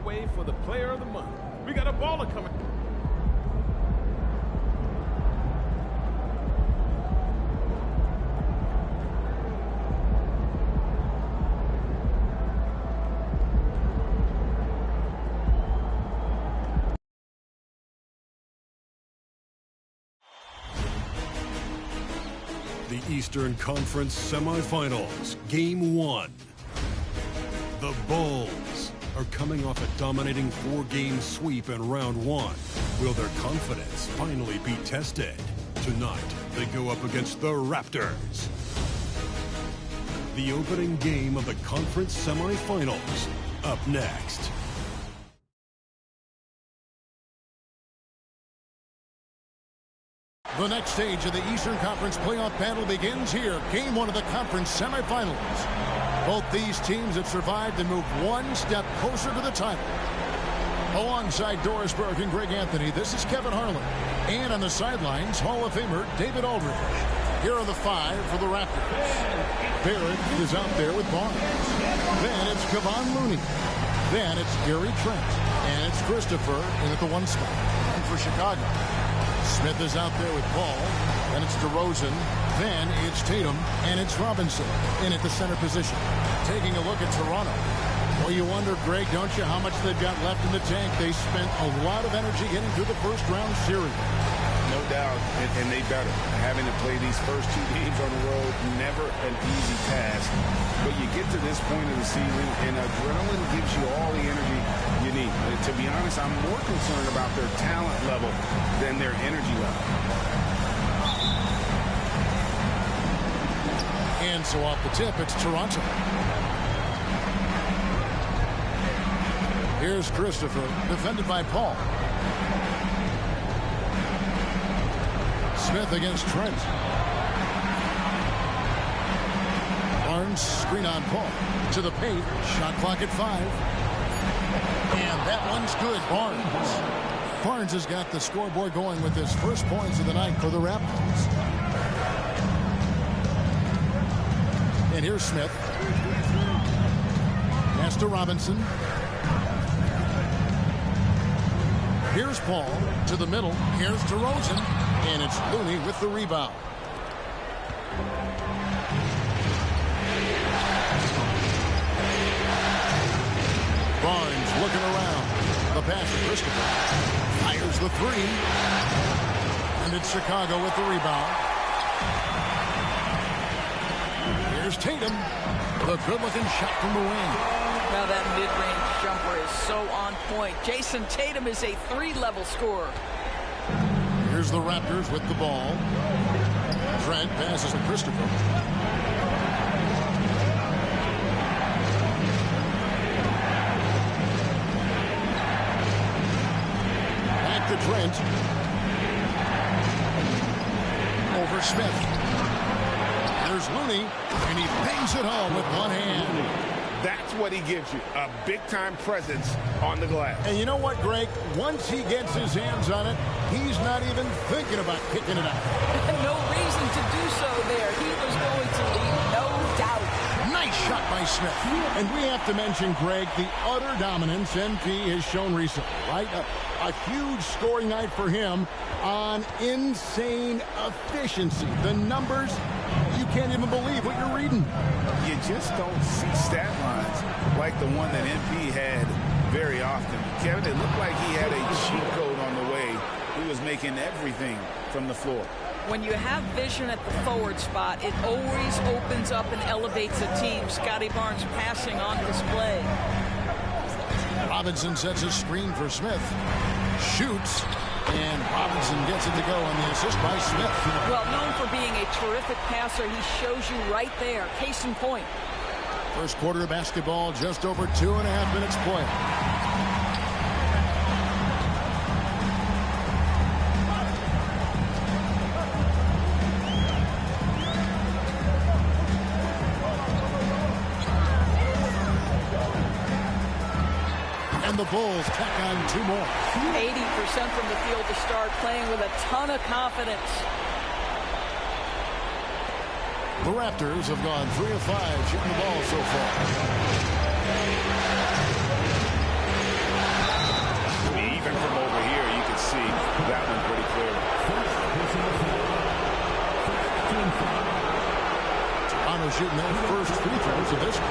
way for the player of the month. We got a baller coming. The Eastern Conference Semifinals, Game 1. The Bulls are coming off a dominating 4-game sweep in Round 1. Will their confidence finally be tested? Tonight, they go up against the Raptors. The opening game of the conference semifinals, up next. The next stage of the Eastern Conference playoff battle begins here. Game 1 of the conference semifinals. Both these teams have survived and moved one step closer to the title. Alongside Doris Burke and Greg Anthony, this is Kevin Harlan. And on the sidelines, Hall of Famer David Aldridge. Here are the 5 for the Raptors. Barrett is out there with Barnes. Then it's Kevon Looney. Then it's Gary Trent. And it's Christopher in at the 1 spot. And for Chicago, Smith is out there with Ball. Then it's DeRozan. Then it's Tatum. And it's Robinson in at the center position. Taking a look at Toronto. Well, you wonder, Greg, don't you, how much they've got left in the tank? They spent a lot of energy getting through the first-round series. No doubt, and they better. Having to play these first 2 games on the road, never an easy task. But you get to this point of the season, and adrenaline gives you all the energy you need. To be honest, I'm more concerned about their talent level than their energy level. And so off the tip, it's Toronto. Here's Christopher, defended by Paul. Smith against Trent. Barnes, screen on Paul. To the paint, shot clock at 5. And that one's good, Barnes. Barnes has got the scoreboard going with his first points of the night for the Raptors. And here's Smith. Pass to Robinson. Here's Paul to the middle. Here's DeRozan. And it's Looney with the rebound. Barnes looking around. The pass to Christopher. Fires the 3. And it's Chicago with the rebound. Here's Tatum. The good-looking shot from the wing. Now that mid-range jumper is so on point. Jason Tatum is a 3-level scorer. Here's the Raptors with the ball. Trent passes to Christopher. Back to Trent. Over Smith. There's Looney, and he bangs it home with one hand. That's what he gives you, a big-time presence on the glass. And you know what, Greg? Once he gets his hands on it, he's not even thinking about kicking it out. No reason to do so there. He was going to lead, no doubt. Nice shot by Smith. And we have to mention, Greg, the utter dominance MP has shown recently, right? A huge scoring night for him on insane efficiency. The numbers, you can't even believe what you're reading. You just don't see stat lines like the one that MP had very often. Kevin, it looked like he had a cheat code on the way. He was making everything from the floor. When you have vision at the forward spot, it always opens up and elevates a team. Scotty Barnes passing on display. Robinson sets a screen for Smith. Shoots. And Robinson gets it to go on the assist by Smith. Well, known for being a terrific passer, he shows you right there. Case in point. First quarter of basketball, just over 2.5 minutes play. And the Bulls tack on 2 more. 80% from the field to start, playing with a ton of confidence. The Raptors have gone 3 of 5 shooting the ball so far. even from over here, you can see that one pretty clearly. Toronto shooting their first free throws of this game.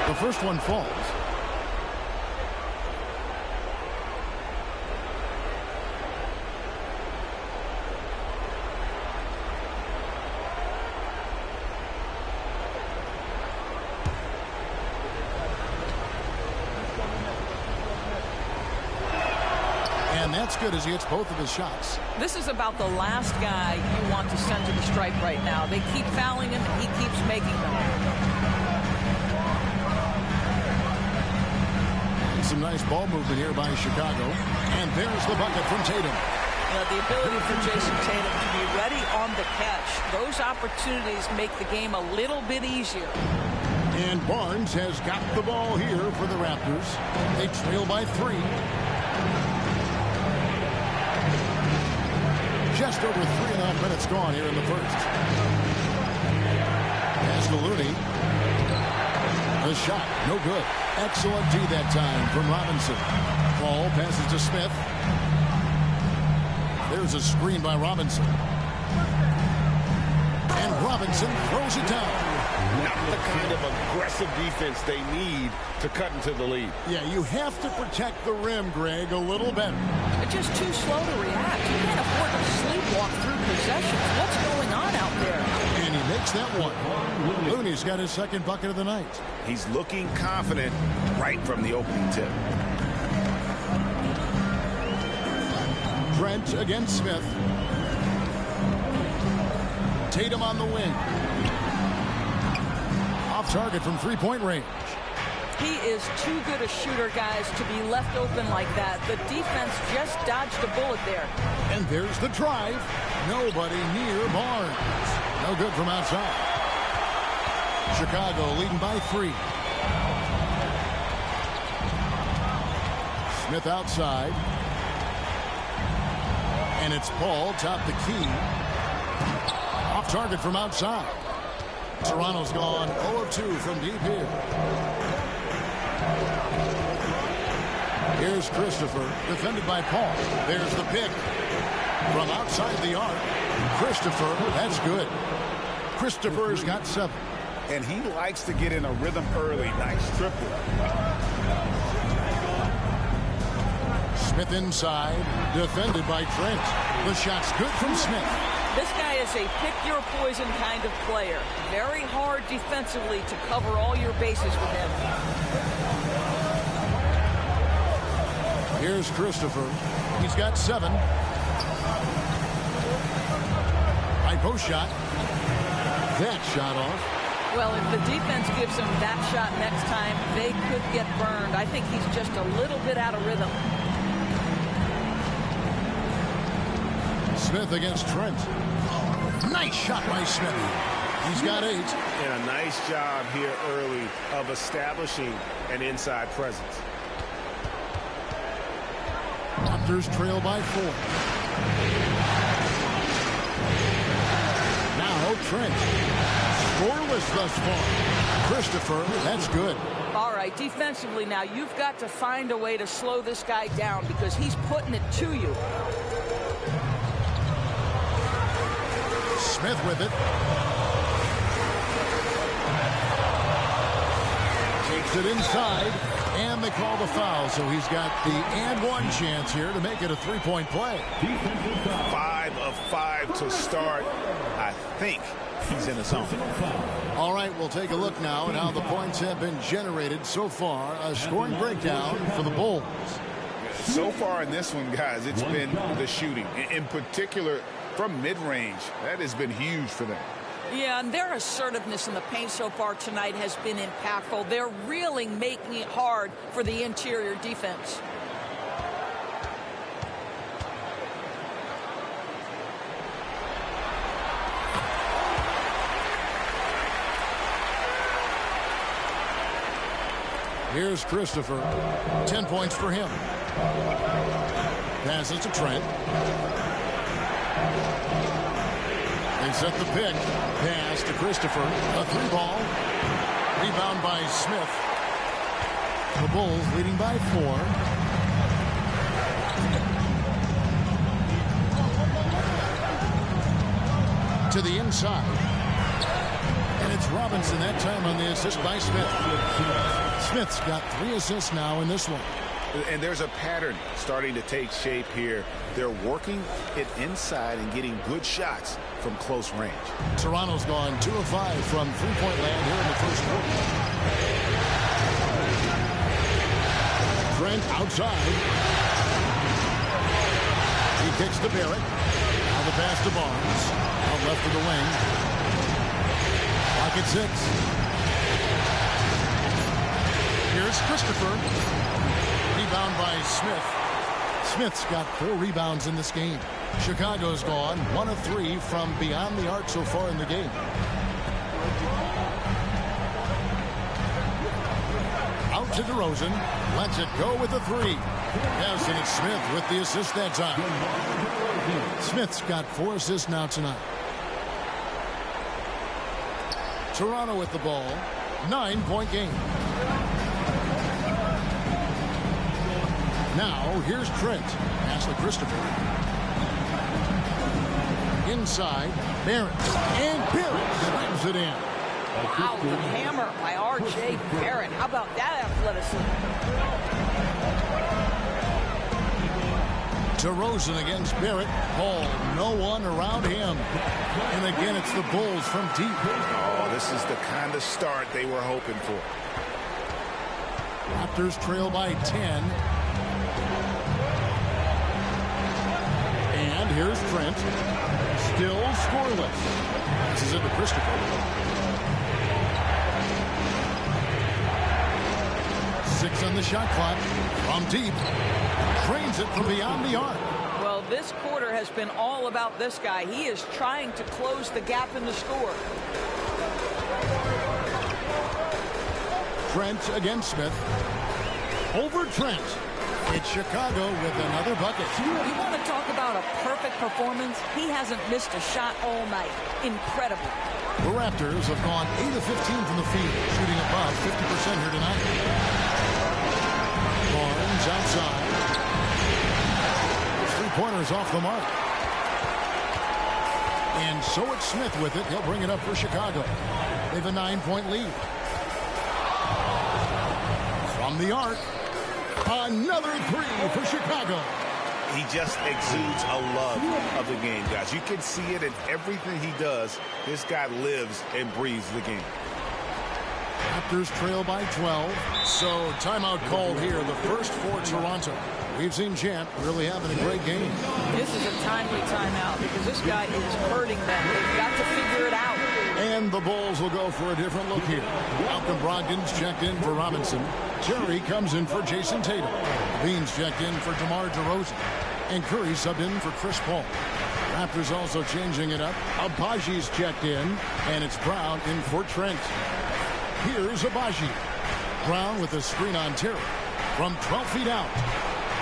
The first one falls. And that's good as he hits both of his shots. This is about the last guy you want to send to the stripe right now. They keep fouling him, and he keeps making them. Some nice ball movement here by Chicago. And there's the bucket from Tatum. The ability for Jason Tatum to be ready on the catch. Those opportunities make the game a little bit easier. And Barnes has got the ball here for the Raptors. They trail by 3. Just over 3.5 minutes gone here in the first. Pass to Looney. The shot, no good. Excellent D that time from Robinson. Ball passes to Smith. There's a screen by Robinson. And Robinson throws it down. Not the kind of aggressive defense they need to cut into the lead. Yeah, you have to protect the rim, Greg, a little better. They're just too slow to react. You can't afford to sleepwalk through possessions. What's going on out there? And he makes that one. Looney's got his second bucket of the night. He's looking confident right from the opening tip. Trent against Smith. Tatum on the wing. Off target from three-point range. He is too good a shooter, guys, to be left open like that. The defense just dodged a bullet there. And there's the drive. Nobody near Barnes. No good from outside. Chicago leading by 3. Smith outside. And it's Paul top the key. Off target from outside. Toronto's gone 0 of 2 from deep here. Here's Christopher, defended by Paul. There's the pick. From outside the arc. Christopher, that's good. Christopher's got 7. And he likes to get in a rhythm early. Nice triple. Smith inside, defended by Trent. The shot's good from Smith. This guy is a pick-your-poison kind of player. Very hard defensively to cover all your bases with him. Here's Christopher. He's got 7. High post shot. That shot off. Well, if the defense gives him that shot next time, they could get burned. I think he's just a little bit out of rhythm. Smith against Trent. Nice shot by Smith. He's got 8. And a nice job here early of establishing an inside presence. Raptors trail by 4. Now Trent. Scoreless thus far. Christopher, that's good. All right, defensively now, you've got to find a way to slow this guy down because he's putting it to you. Smith with it. Takes it inside, and they call the foul, so he's got the and one chance here to make it a three-point play. 5 of 5 to start. I think he's in the zone. All right, we'll take a look now at how the points have been generated so far. A scoring breakdown for the Bulls. So far in this one, guys, it's been the shooting. In particular, from mid-range. That has been huge for them. Yeah, and their assertiveness in the paint so far tonight has been impactful. They're really making it hard for the interior defense. Here's Christopher. 10 points for him. Passes to Trent. They set the pick. Pass to Christopher. A 3-ball. Rebound by Smith. The Bulls leading by 4. To the inside. And it's Robinson that time on the assist by Smith. Smith's got 3 assists now in this one. And there's a pattern starting to take shape here. They're working it inside and getting good shots from close range. Toronto's gone 2 of 5 from three-point land here in the first quarter. Trent outside. He kicks to Barrett. Now the pass to Barnes. Out left of the wing. Clock at 6. Here's Christopher. Rebound by Smith. Smith's got 4 rebounds in this game. Chicago's gone 1 of 3 from beyond the arc so far in the game. Out to DeRozan. Lets it go with a 3. Yes, and it's Smith with the assist that time. Smith's got 4 assists now tonight. Toronto with the ball. 9-point game. Now, here's Trent. Pass to Christopher. Inside, Barrett. And Barrett slams it in. Wow, the hammer by R.J. Barrett. How about that athleticism? DeRozan against Barrett. Ball, no one around him. And again, it's the Bulls from deep. Oh, this is the kind of start they were hoping for. Raptors trail by 10. And here's Trent. Still scoreless. This is it to Christopher. 6 on the shot clock. From deep. Trains it from beyond the arc. Well, this quarter has been all about this guy. He is trying to close the gap in the score. Trent against Smith. Over Trent. It's Chicago with another bucket. You want to talk about a perfect performance? He hasn't missed a shot all night. Incredible. The Raptors have gone 8 of 15 from the field, shooting above 50% here tonight. Barnes outside. 3-pointers off the mark. And so it's Smith with it. He'll bring it up for Chicago. They have a 9-point lead. From the arc. Another 3 for Chicago. He just exudes a love of the game, guys. You can see it in everything he does. This guy lives and breathes the game. Raptors trail by 12. So timeout called here, the first for Toronto. We've seen Jant really having a great game. This is a timely timeout because this guy is hurting them. They've got to figure it out. And the Bulls will go for a different look here. Malcolm Brogdon's checked in for Robinson. Terry comes in for Jason Tatum. Beans checked in for DeMar DeRozan. And Curry subbed in for Chris Paul. Raptors also changing it up. Abaji's checked in. And it's Brown in for Trent. Here's Abaji. Brown with a screen on Terry. From 12 feet out.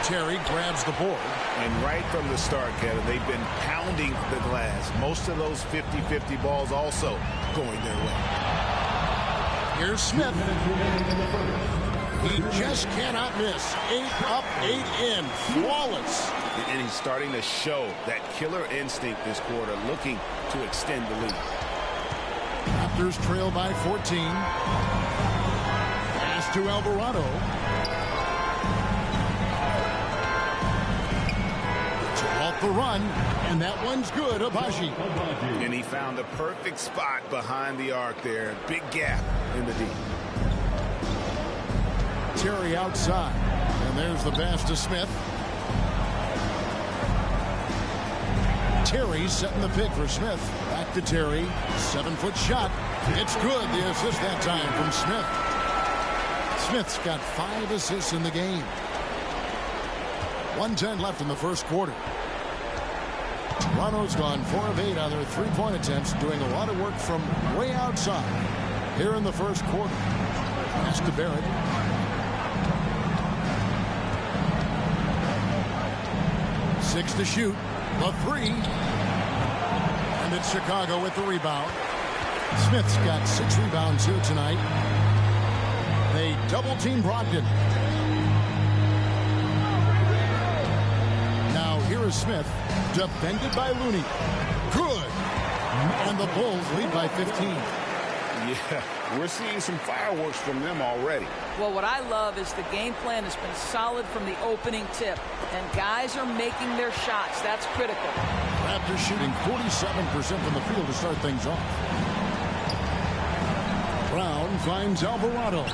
Terry grabs the board. And right from the start, Kevin, they've been pounding the glass. Most of those 50-50 balls also going their way. Here's Smith. He just cannot miss. 8 up, 8 in. Flawless. And he's starting to show that killer instinct this quarter, looking to extend the lead. Raptors trail by 14. Pass to Alvarado. Off the run, and that one's good. Abaji. And he found the perfect spot behind the arc there. Big gap in the deep. Terry outside, and there's the pass to Smith. Terry setting the pick for Smith. Back to Terry. 7-foot shot. It's good. The assist that time from Smith. Smith's got 5 assists in the game. 1:10 left in the first quarter. Toronto's gone 4 of 8 on their 3-point attempts, doing a lot of work from way outside here in the first quarter. Pass to Barrett. 6 to shoot. The 3. And it's Chicago with the rebound. Smith's got 6 rebounds here tonight. They double-team Brogdon. Now here is Smith, defended by Looney. Good. And the Bulls lead by 15. Yeah, we're seeing some fireworks from them already. Well, what I love is the game plan has been solid from the opening tip, and guys are making their shots. That's critical. Raptors shooting 47% from the field to start things off. Brown finds Alvarado.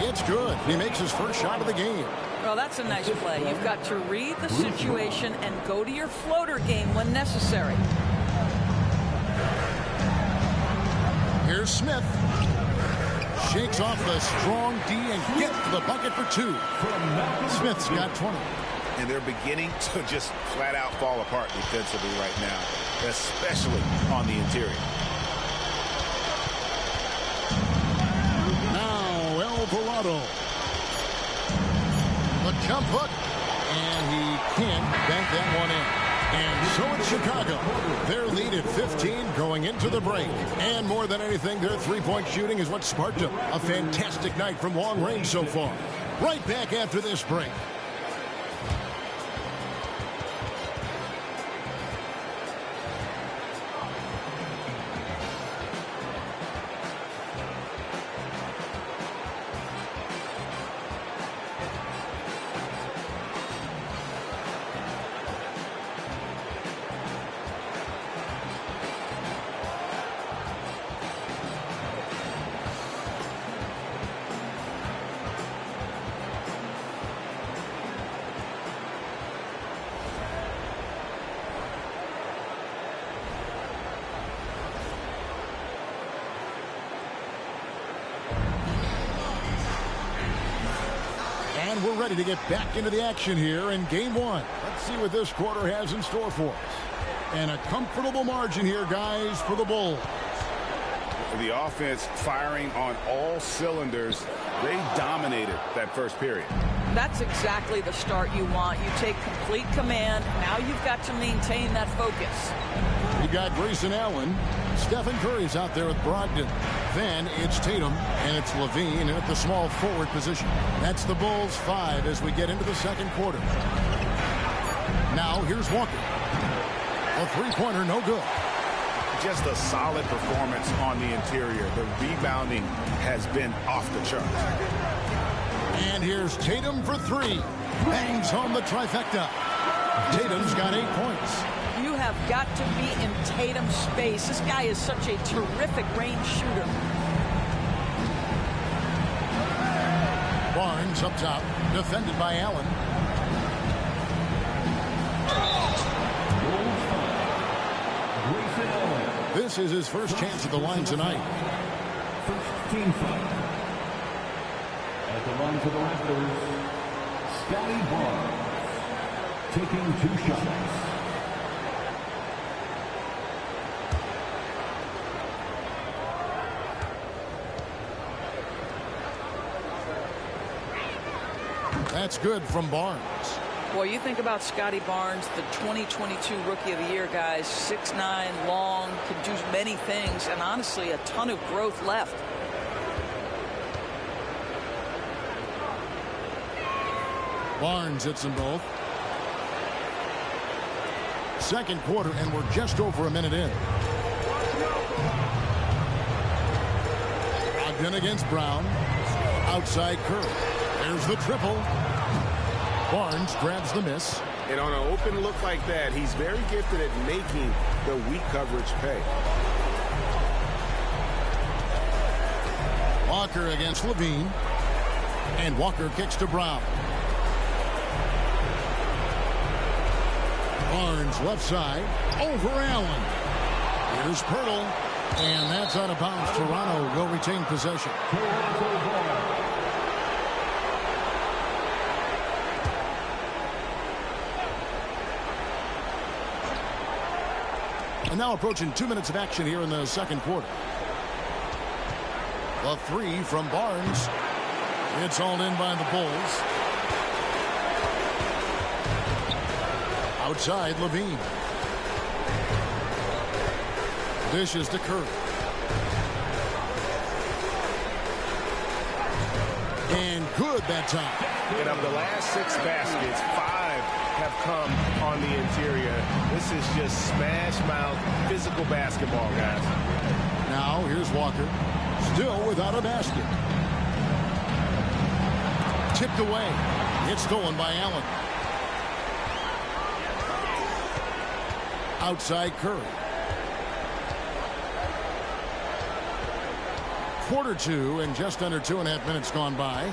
It's good. He makes his first shot of the game. Well, that's a nice play. You've got to read the situation and go to your floater game when necessary. Here's Smith. Shakes off the strong D and gets to the bucket for 2. Smith's got 20. And they're beginning to just flat out fall apart defensively right now, especially on the interior. Now Alvarado. The jump hook. And he can't bank that one in. And so it's Chicago. Their lead at 15 going into the break. And more than anything, their three-point shooting is what sparked them. A fantastic night from long range so far. Right back after this break. And we're ready to get back into the action here in game 1. Let's see what this quarter has in store for us. And a comfortable margin here, guys, for the Bulls. The offense firing on all cylinders. They dominated that first period. That's exactly the start you want. You take complete command. Now you've got to maintain that focus. You got Grayson Allen. Stephen Curry's out there with Brogdon. Then it's Tatum, and it's Levine at the small forward position. That's the Bulls 5 as we get into the second quarter. Now here's Walker. A three-pointer, no good. Just a solid performance on the interior. The rebounding has been off the charts. And here's Tatum for 3. Bangs home the trifecta. Tatum's got 8 points. You have got to be in Tatum's space. This guy is such a terrific range shooter. Barnes up top, defended by Allen. This is his first chance at the line tonight. First team fight. At the line for the Raptors, Scotty Barnes taking 2 shots. That's good from Barnes. Boy, you think about Scotty Barnes, the 2022 Rookie of the Year, guys. 6'9", long, can do many things, and honestly, a ton of growth left. Barnes hits them both. Second quarter, and we're just over a minute in. Brogdon against Brown. Outside Curry. There's the triple. Barnes grabs the miss. And on an open look like that, he's very gifted at making the weak coverage pay. Walker against Levine. And Walker kicks to Brown. Barnes left side. Over Allen. Here's Pirtle. And that's out of bounds. Toronto will retain possession. And now approaching 2 minutes of action here in the second quarter. The 3 from Barnes. It's all in by the Bulls. Outside, Levine. Dishes to Curry. And good that time. And of the last 6 baskets, 5 have come on the interior. This is just smash mouth physical basketball, guys. Now here's Walker. Still without a basket. Tipped away. It's stolen by Allen. Outside Curry. Quarter 2 and just under 2.5 minutes gone by.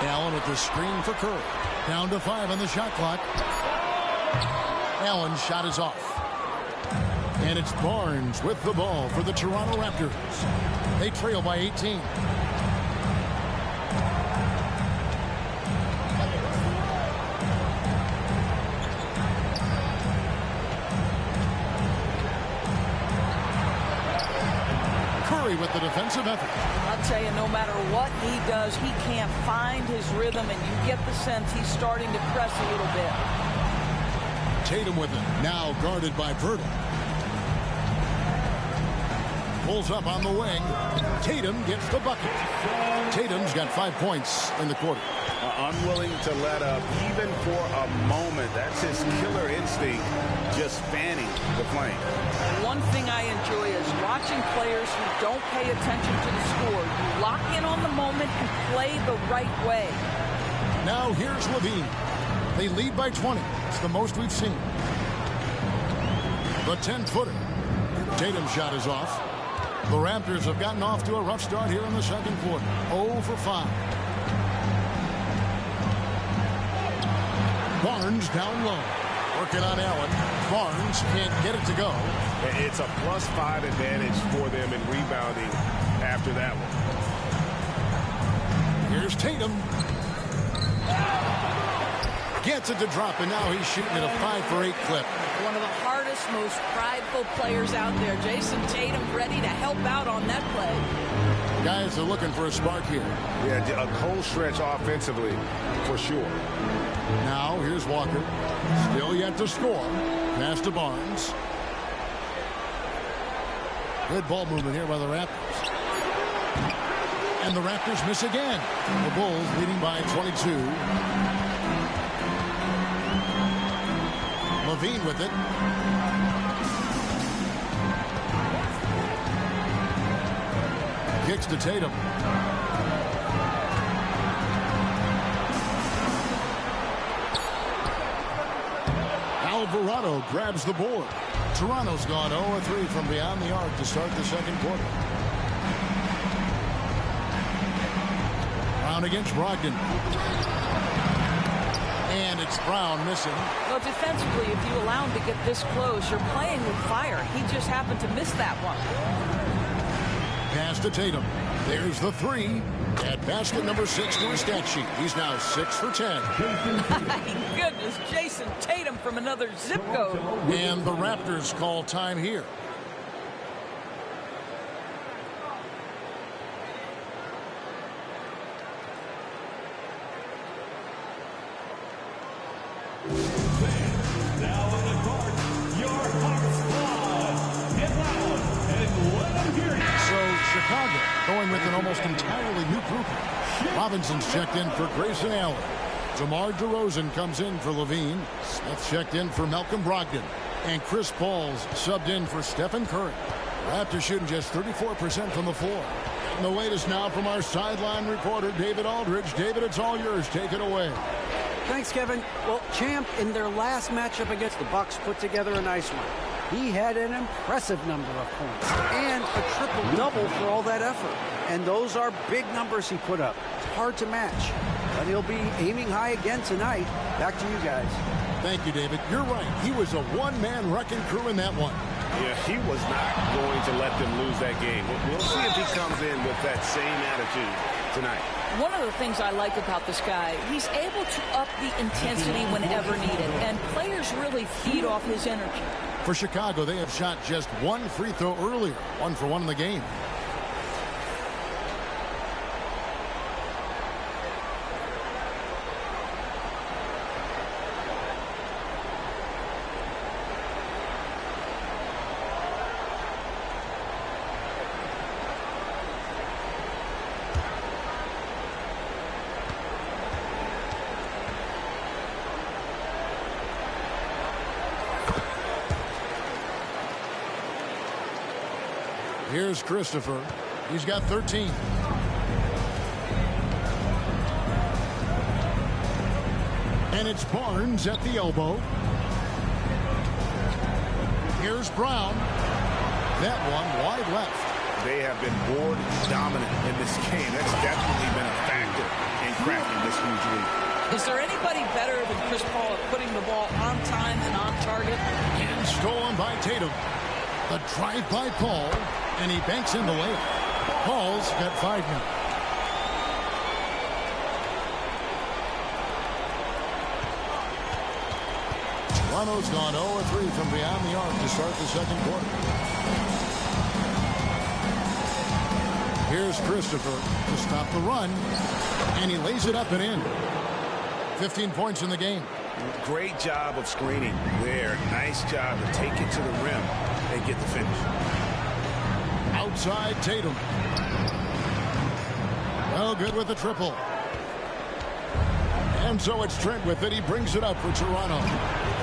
Allen with the screen for Curry. Down to 5 on the shot clock. Allen's shot is off. And it's Barnes with the ball for the Toronto Raptors. They trail by 18. With the defensive effort. I'll tell you, no matter what he does, he can't find his rhythm, and you get the sense he's starting to press a little bit. Tatum with it. Now guarded by Virgil. Pulls up on the wing. Tatum gets the bucket. Tatum's got 5 points in the quarter. Unwilling to let up even for a moment. That's his killer instinct, just fanning the flame. One thing I enjoy is watching players who don't pay attention to the score. You lock in on the moment and play the right way. Now here's Levine. They lead by 20. It's the most we've seen. The 10-footer. Tatum's shot is off. The Raptors have gotten off to a rough start here in the second quarter. 0 for 5. Barnes down low. Working on Allen. Barnes can't get it to go. It's a +5 advantage for them in rebounding after that one. Here's Tatum. Gets it to drop, and now he's shooting at a 5 for 8 clip. One of the hardest, most prideful players out there. Jason Tatum ready to help out on that play. Guys are looking for a spark here. Yeah, a cold stretch offensively, for sure. Now, here's Walker. Still yet to score. Pass to Barnes. Good ball movement here by the Raptors. And the Raptors miss again. The Bulls leading by 22. Levine with it. Kicks to Tatum. Alvarado grabs the board. Toronto's gone 0-3 from beyond the arc to start the second quarter. Brown against Brogdon. And it's Brown missing. Well, defensively, if you allow him to get this close, you're playing with fire. He just happened to miss that one. Pass to Tatum. There's the 3. At basket number 6 to his stat sheet. He's now 6 for 10. My goodness, Jason Tatum from another zip code. And the Raptors call time here. Now on the court, your heart's blood. Get loud and let them hear you. So Chicago going with an almost entirely new group. Robinson's checked in for Grayson Allen. DeMar DeRozan comes in for Levine. Smith checked in for Malcolm Brogdon. And Chris Paul's subbed in for Stephen Curry. Raptors shooting just 34% from the floor. And the latest now from our sideline reporter, David Aldridge. David, it's all yours. Take it away. Thanks, Kevin. Well, Champ, in their last matchup against the Bucks, put together a nice one. He had an impressive number of points and a triple-double for all that effort. And those are big numbers he put up. It's hard to match. But he'll be aiming high again tonight. Back to you guys. Thank you, David. You're right. He was a one-man wrecking crew in that one. Yeah, he was not going to let them lose that game. We'll see if he comes in with that same attitude tonight. One of the things I like about this guy, he's able to up the intensity whenever needed, and players really feed off his energy. For Chicago, they have shot just 1 free throw earlier, 1 for 1 in the game. Here's Christopher. He's got 13. And it's Barnes at the elbow. Here's Brown. That one wide left. They have been board dominant in this game. That's definitely been a factor in cracking this huge lead. Is there anybody better than Chris Paul at putting the ball on time and on target? And stolen by Tatum. The drive by Paul, and he banks in the layup. Paul's got 5 now. Toronto's gone 0-3 from beyond the arc to start the second quarter. Here's Christopher to stop the run, and he lays it up and in. 15 points in the game. Great job of screening there. Nice job to take it to the rim and get the finish. Outside Tatum. Well, good with the triple. And so it's Trent with it. He brings it up for Toronto.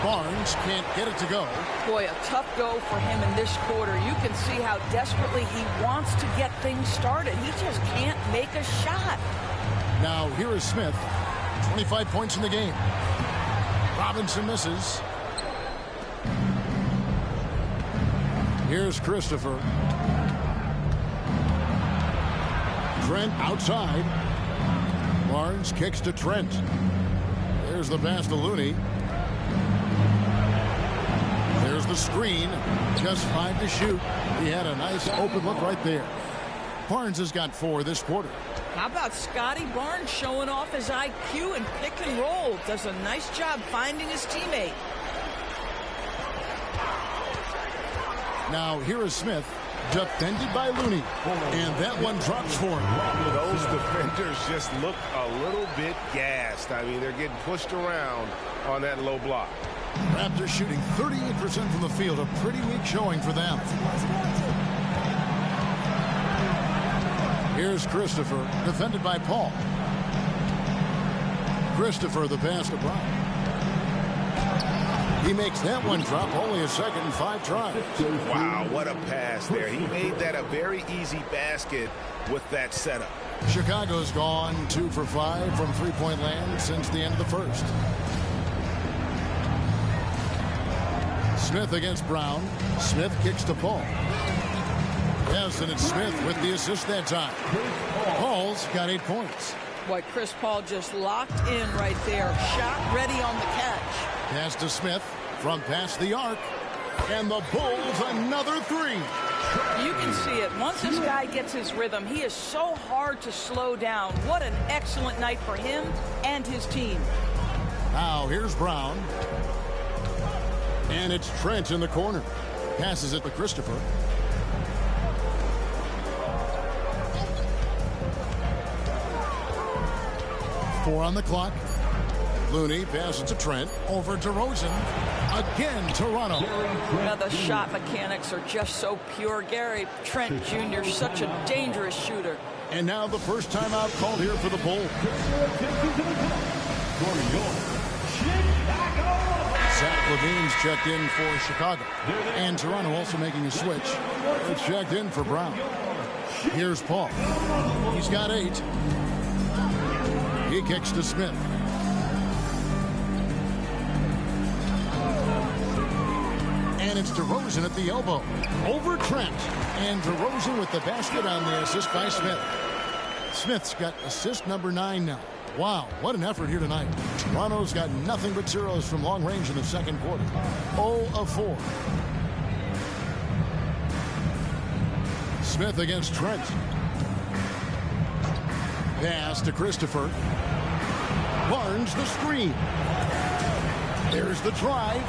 Barnes can't get it to go. Boy, a tough go for him in this quarter. You can see how desperately he wants to get things started. He just can't make a shot. Now here is Smith. 25 points in the game. Robinson misses. Here's Christopher. Trent outside. Barnes kicks to Trent. There's the pass to Looney. There's the screen. Just 5 to shoot. He had a nice open look right there. Barnes has got 4 this quarter. How about Scotty Barnes showing off his IQ and pick and roll? Does a nice job finding his teammate. Now here is Smith, defended by Looney, and that one drops for him. Those defenders just look a little bit gassed. I mean, they're getting pushed around on that low block. Raptors shooting 38% from the field, a pretty weak showing for them. Here's Christopher, defended by Paul. Christopher, the pass to Brown. He makes that one drop, only a second and 5 tries. Wow, what a pass there. He made that a very easy basket with that setup. Chicago's gone 2 for 5 from three-point land since the end of the first. Smith against Brown. Smith kicks to Paul. Yes, and it's Smith with the assist that time. Paul's got 8 points. Boy, Chris Paul just locked in right there. Shot ready on the catch. Pass to Smith from past the arc. And the Bulls another 3. You can see it. Once this guy gets his rhythm, he is so hard to slow down. What an excellent night for him and his team. Now here's Brown. And it's Trent in the corner. Passes it to Christopher. Four on the clock. Looney passes to Trent. Over to Rosen. Again, Toronto. Now the shot mechanics are just so pure. Gary Trent Jr., such a dangerous shooter. And now the first timeout called here for the Bulls. Zach LaVine's checked in for Chicago. And Toronto also making a switch. It's checked in for Brown. Here's Paul. He's got 8. He kicks to Smith. And it's DeRozan at the elbow. Over Trent. And DeRozan with the basket on the assist by Smith. Smith's got assist number 9 now. Wow, what an effort here tonight. Toronto's got nothing but zeros from long range in the second quarter. 0 of 4. Smith against Trent. Pass to Christopher. Barnes the screen. There's the drive.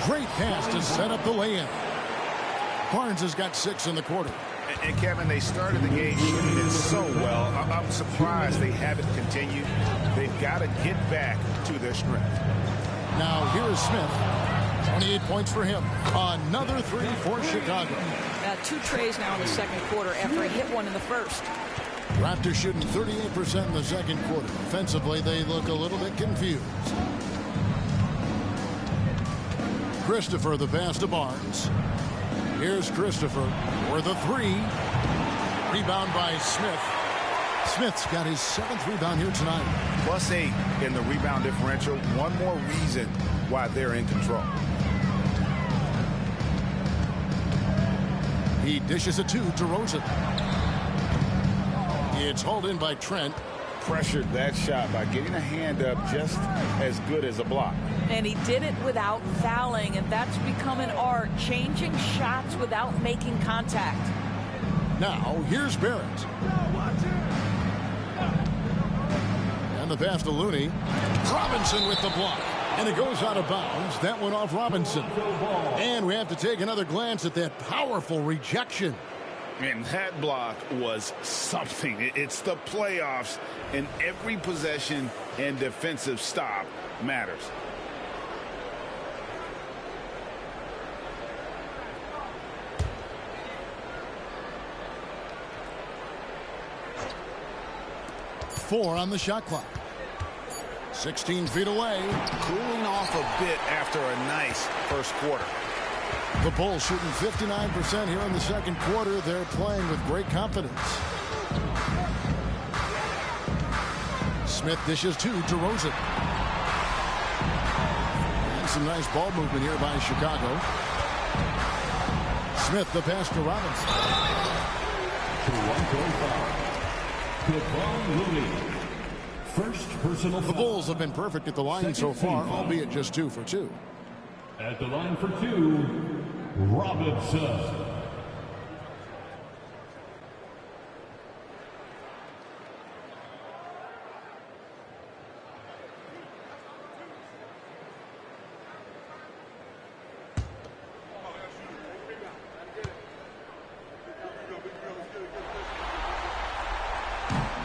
Great pass to set up the lay-in. Barnes has got 6 in the quarter. And Kevin, they started the game shooting it so well. I'm surprised they haven't continued. They've got to get back to their strength. Now here is Smith. 28 points for him. Another 3 for Chicago. 2 trays now in the second quarter after he hit one in the first. Raptors shooting 38% in the second quarter. Offensively, they look a little bit confused. Christopher, the pass to Barnes. Here's Christopher for the three. Rebound by Smith. Smith's got his 7th rebound here tonight. +8 in the rebound differential. One more reason why they're in control. He dishes it to DeRozan. It's hauled in by Trent. Pressured that shot by getting a hand up just as good as a block. And he did it without fouling, and that's become an art, changing shots without making contact. Now, here's Barrett. And the pass to Looney. Robinson with the block. And it goes out of bounds. That went off Robinson. And we have to take another glance at that powerful rejection. And that block was something. It's the playoffs, and every possession and defensive stop matters. Four on the shot clock. 16 feet away. Cooling off a bit after a nice first quarter. The Bulls shooting 59% here in the second quarter. They're playing with great confidence. Smith dishes to DeRozan. And some nice ball movement here by Chicago. Smith the pass to Robinson. First personal The foul. Bulls have been perfect at the line so far, albeit just 2 for 2. At the line for 2, Robinson.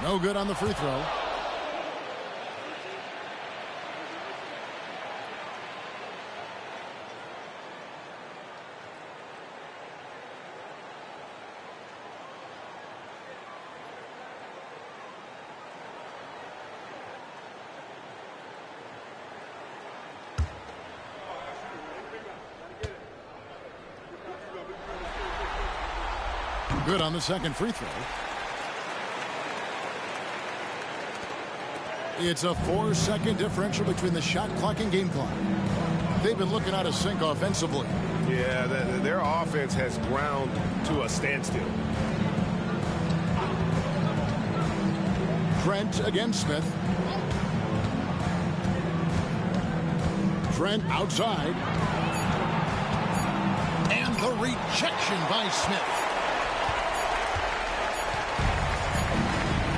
No good on the free throw. Good on the second free throw. It's a 4-second differential between the shot clock and game clock. They've been looking out of sync offensively. Yeah, their offense has ground to a standstill. Trent against Smith. Trent outside. And the rejection by Smith.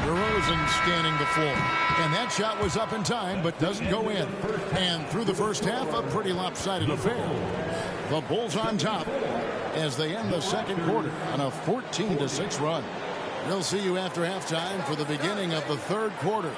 DeRozan scanning the floor. And that shot was up in time, but doesn't go in. And through the first half, a pretty lopsided affair. The Bulls on top as they end the second quarter on a 14-6 run. We'll see you after halftime for the beginning of the third quarter.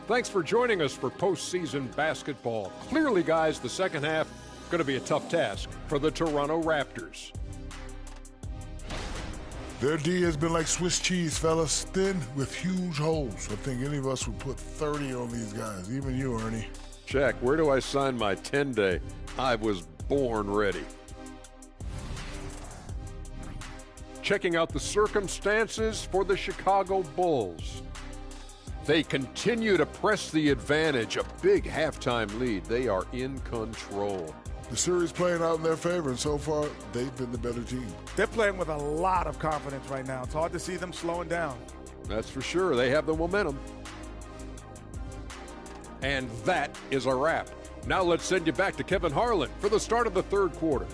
Thanks for joining us for postseason basketball. Clearly, guys, the second half going to be a tough task for the Toronto Raptors. Their D has been like Swiss cheese, fellas, thin with huge holes. I think any of us would put 30 on these guys, even you, Ernie. Check, where do I sign my 10-day? I was born ready. Checking out the circumstances for the Chicago Bulls. They continue to press the advantage, a big halftime lead. They are in control. The series playing out in their favor, and so far, they've been the better team. They're playing with a lot of confidence right now. It's hard to see them slowing down. That's for sure. They have the momentum. And that is a wrap. Now let's send you back to Kevin Harlan for the start of the third quarter.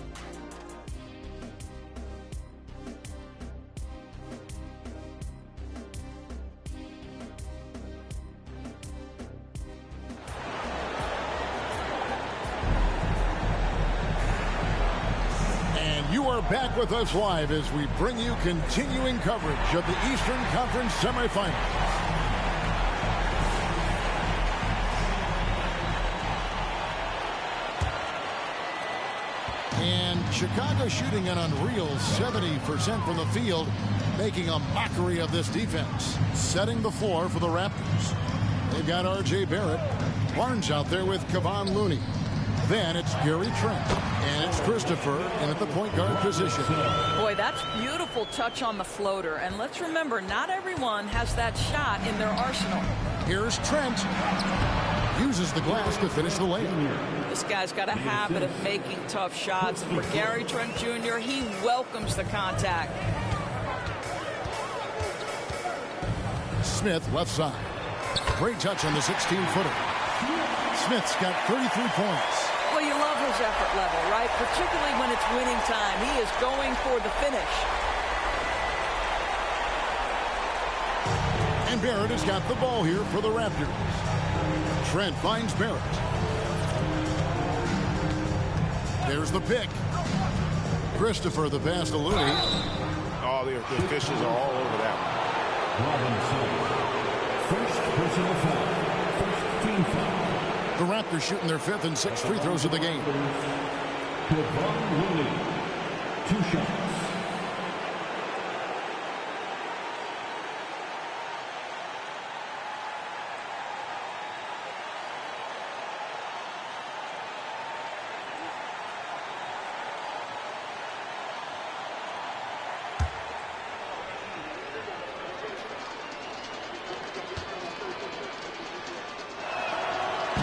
Back with us live as we bring you continuing coverage of the Eastern Conference semifinals. Chicago shooting an unreal 70% from the field, making a mockery of this defense. Setting the floor for the Raptors. They've got R.J. Barrett. Barnes out there with Kevon Looney. Then it's Gary Trent. And it's Christopher in at the point guard position. Boy, that's beautiful touch on the floater. And let's remember, not everyone has that shot in their arsenal. Here's Trent. Uses the glass to finish the layup. This guy's got a habit of making tough shots. And for Gary Trent Jr., he welcomes the contact. Smith left side. Great touch on the 16-footer. Smith's got 33 points. Well, you love his effort level, right? Particularly when it's winning time. He is going for the finish. And Barrett has got the ball here for the Raptors. Trent finds Barrett. There's the pick. Christopher the pass to Looney. Oh, the officials are all over that one. Robinson. First personal foul. First team foul. The Raptors shooting their 5th and 6th free throws of the game. Kevon Looney. 2 shots.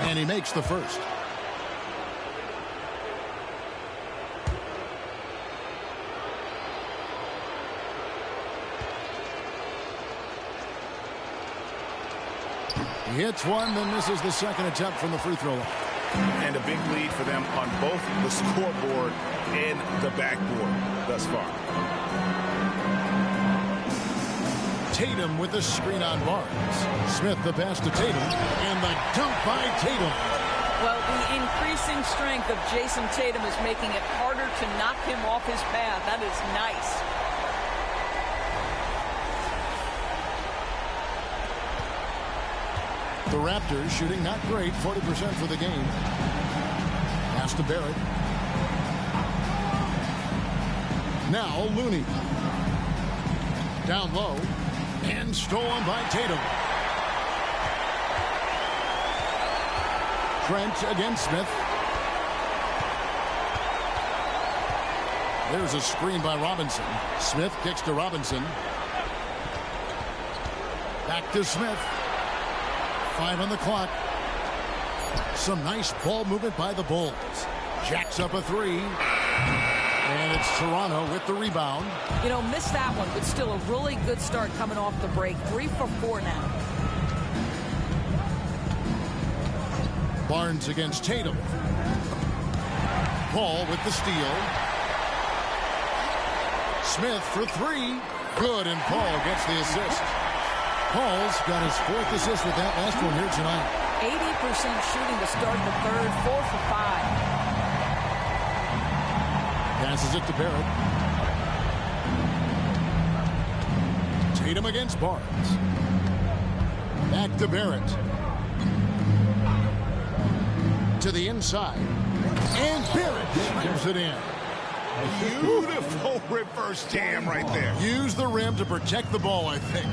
And he makes the first. He hits one, then misses the second attempt from the free throw line. And a big lead for them on both the scoreboard and the backboard thus far. Tatum with the screen on Barnes. Smith the pass to Tatum. And the dunk by Tatum. Well, the increasing strength of Jason Tatum is making it harder to knock him off his path. That is nice. The Raptors shooting not great, 40% for the game. Pass to Barrett. Now Looney. Down low. And stolen by Tatum. Trent against Smith. There's a screen by Robinson. Smith kicks to Robinson. Back to Smith. 5 on the clock. Some nice ball movement by the Bulls. Jacks up a 3. And it's Toronto with the rebound. You know, missed that one, but still a really good start coming off the break. 3 for 4 now. Barnes against Tatum. Paul with the steal. Smith for 3. Good, and Paul gets the assist. Paul's got his 4th assist with that last one here tonight. 80% shooting to start the third. 4 for 5. Passes it to Barrett. Tatum against Barnes. Back to Barrett. To the inside. And Barrett slams it in. Beautiful reverse jam right there. Use the rim to protect the ball, I think.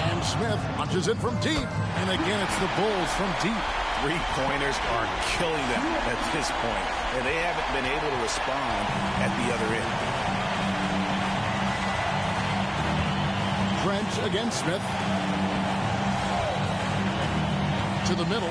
And Smith punches it from deep. And again, it's the Bulls from deep. 3-pointers are killing them at this point, and they haven't been able to respond at the other end. Trent against Smith. To the middle.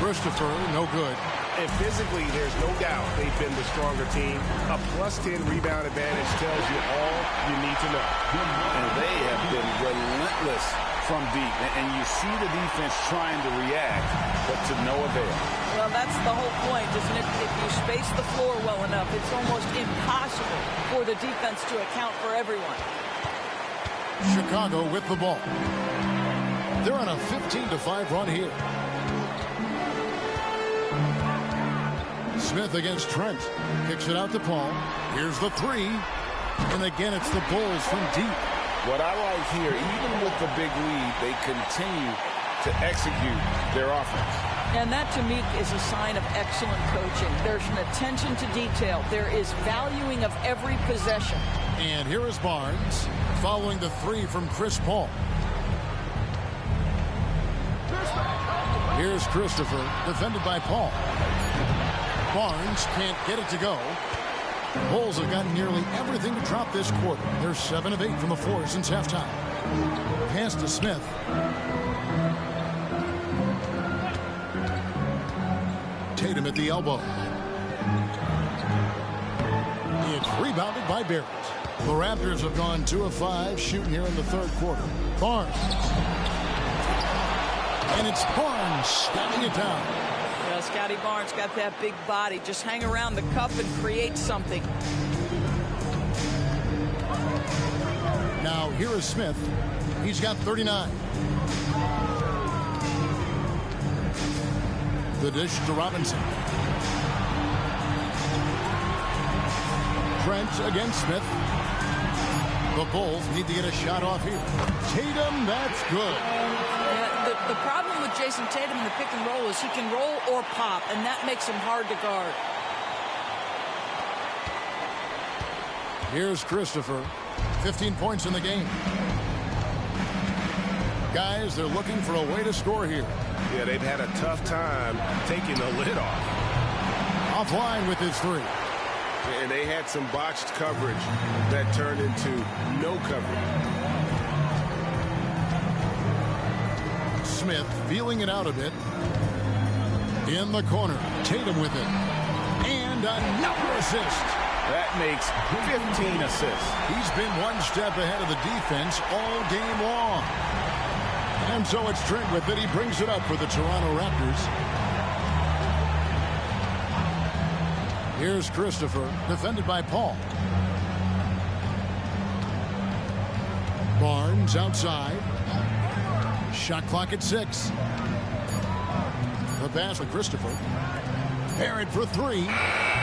Christopher, no good. And physically, there's no doubt they've been the stronger team. A +10 rebound advantage tells you all you need to know. And they have been relentless from deep. And you see the defense trying to react, but to no avail. Well, that's the whole point, isn't it? If you space the floor well enough, it's almost impossible for the defense to account for everyone. Chicago with the ball. They're on a 15-5 run here. Smith against Trent. Kicks it out to Paul. Here's the 3. And again, it's the Bulls from deep. What I like here, even with the big lead, they continue to execute their offense. And that, to me, is a sign of excellent coaching. There's an attention to detail. There is valuing of every possession. And here is Barnes following the three from Chris Paul. Here's Christopher, defended by Paul. Barnes can't get it to go. Bulls have gotten nearly everything to drop this quarter. They're 7 of 8 from the floor since halftime. Pass to Smith. Tatum at the elbow. It's rebounded by Barrett. The Raptors have gone 2 of 5 shooting here in the third quarter. Barnes. And it's Barnes stepping it down. Well, Scotty Barnes got that big body. Just hang around the cup and create something. Now here is Smith. He's got 39. The dish to Robinson. Trent against Smith. The Bulls need to get a shot off here. Tatum, that's good. Yeah, the problem with Jason Tatum in the pick and roll is he can roll or pop, and that makes him hard to guard. Here's Christopher. 15 points in the game. Guys, they're looking for a way to score here. Yeah, they've had a tough time taking the lid off. Offline with his three. And they had some botched coverage that turned into no coverage. Smith feeling it out a bit. In the corner. Tatum with it. And another assist. That makes 15 assists. He's been one step ahead of the defense all game long. And so it's Trent with it. He brings it up for the Toronto Raptors. Here's Christopher, defended by Paul. Barnes outside. Shot clock at 6. The pass for Christopher. Barrett for 3.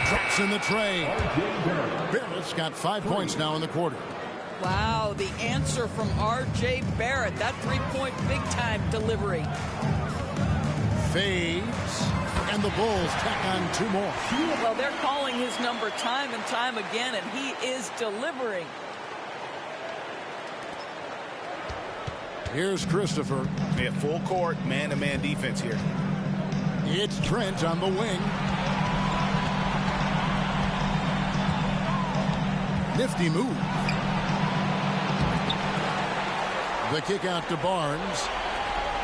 Drops in the tray. Barrett's got 5 points now in the quarter. Wow, the answer from R.J. Barrett. That three-point big-time delivery. Fades. And the Bulls tack on 2 more. Well, they're calling his number time and time again, and he is delivering. Here's Christopher. Yeah, full court, man-to-man defense here. It's Trent on the wing. Nifty move. The kick out to Barnes.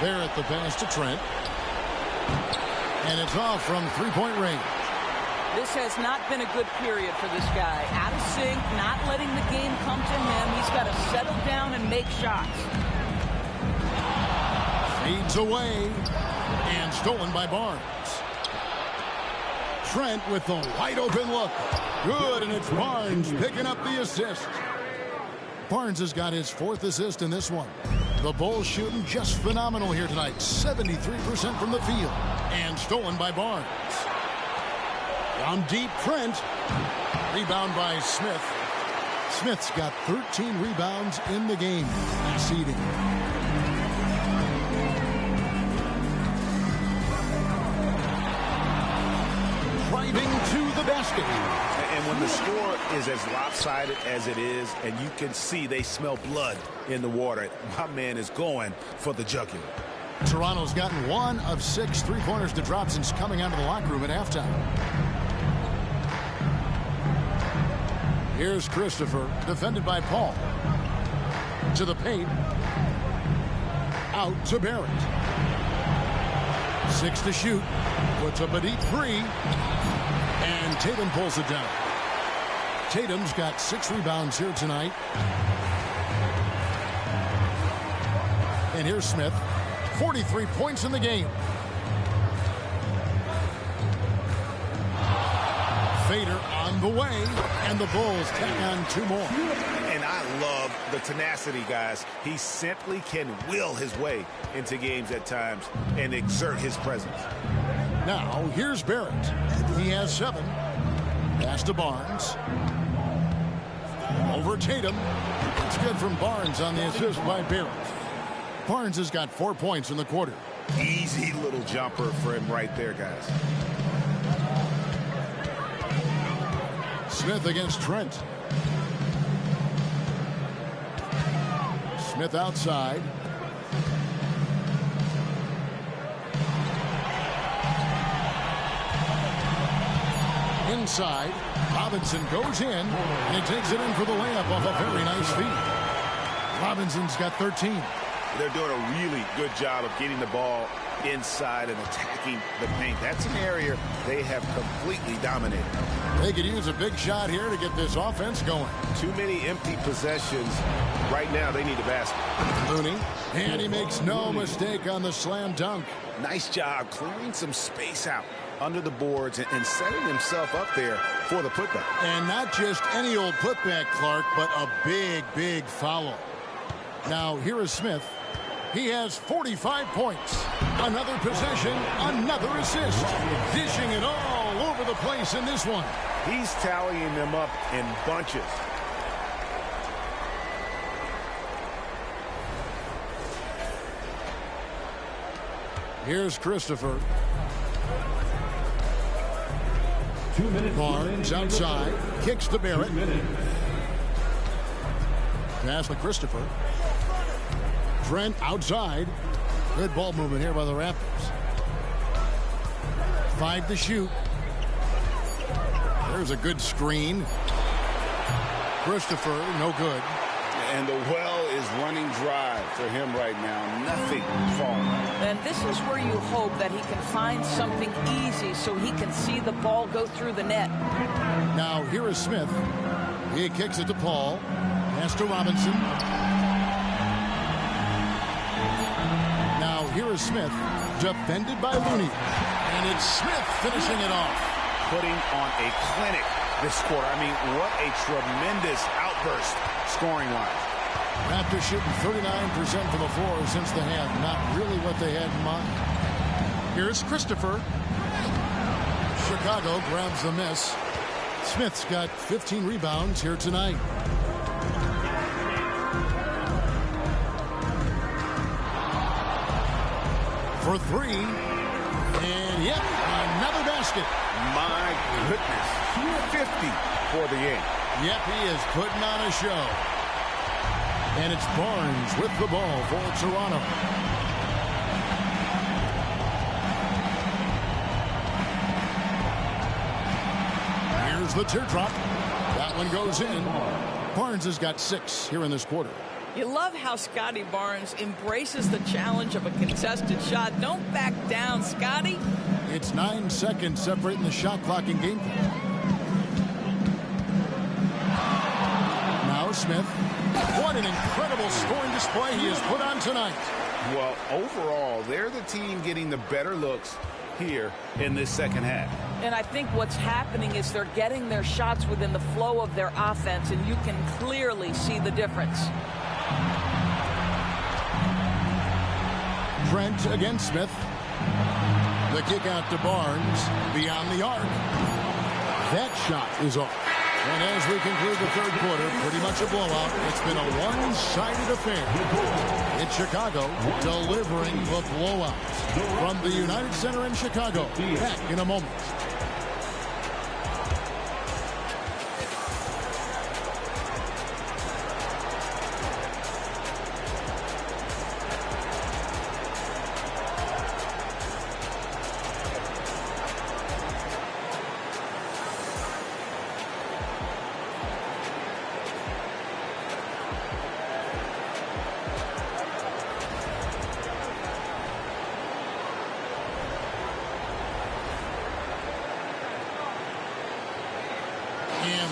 Barrett the pass to Trent. And it's off from three-point range. This has not been a good period for this guy. Out of sync, not letting the game come to him. He's got to settle down and make shots. Fades away. And stolen by Barnes. Trent with the wide open look. Good, and it's Barnes picking up the assist. Barnes has got his 4th assist in this one. The Bulls shooting just phenomenal here tonight. 73% from the field. And stolen by Barnes. Down deep, Trent. Rebound by Smith. Smith's got 13 rebounds in the game this evening. Driving to the basket. And when the score is as lopsided as it is, and you can see they smell blood in the water, my man is going for the jugular. Toronto's gotten 1 of 6 three-pointers to drop since coming out of the locker room at halftime. Here's Christopher, defended by Paul. To the paint. Out to Barrett. 6 to shoot. Puts up a deep 3. And Tatum pulls it down. Tatum's got 6 rebounds here tonight. And here's Smith. 43 points in the game. Fader on the way, and the Bulls tack on 2 more. And I love the tenacity, guys. He simply can will his way into games at times and exert his presence. Now, here's Barrett. He has 7. Pass to Barnes. Over Tatum. It's good from Barnes on the assist by Barrett. Barnes has got 4 points in the quarter. Easy little jumper for him right there, guys. Smith against Trent. Smith outside. Inside. Robinson goes in and takes it in for the layup off a very nice feed. Robinson's got 13. They're doing a really good job of getting the ball inside and attacking the paint. That's an area they have completely dominated. They could use a big shot here to get this offense going. Too many empty possessions. Right now, they need a basket. Looney, and he makes no mistake on the slam dunk. Nice job clearing some space out under the boards and setting himself up there for the putback. And not just any old putback, Clark, but a big, big foul. Now, here is Smith. He has 45 points. Another possession, another assist. Dishing it all over the place in this one. He's tallying them up in bunches. Here's Christopher. 2 minutes. Barnes outside. Kicks to Barrett. Pass to Christopher. Trent outside. Good ball movement here by the Raptors. 5 to shoot. There's a good screen. Christopher, no good. And the well is running dry for him right now. Nothing falling. And this is where you hope that he can find something easy so he can see the ball go through the net. Now here is Smith. He kicks it to Paul. Pass to Robinson. Now here is Smith. Defended by Looney. And it's Smith finishing it off. Putting on a clinic this quarter. I mean, what a tremendous outburst scoring-wise. Raptors shooting 39% from the floor since the half. Not really what they had in mind. Here's Christopher. Chicago grabs the miss. Smith's got 15 rebounds here tonight. For 3. And yep, another basket. My goodness. 50 for the game. Yep, he is putting on a show. And it's Barnes with the ball for Toronto. Here's the teardrop. That one goes in. Barnes has got 6 here in this quarter. You love how Scotty Barnes embraces the challenge of a contested shot. Don't back down, Scotty. It's 9 seconds separating the shot clock and game clock. Now Smith. What an incredible scoring display he has put on tonight. Well, overall, they're the team getting the better looks here in this second half. And I think what's happening is they're getting their shots within the flow of their offense, and you can clearly see the difference. Trent against Smith. The kick out to Barnes beyond the arc. That shot is off. And as we conclude the third quarter, pretty much a blowout. It's been a one-sided affair. It's Chicago delivering the blowout from the United Center in Chicago. Back in a moment.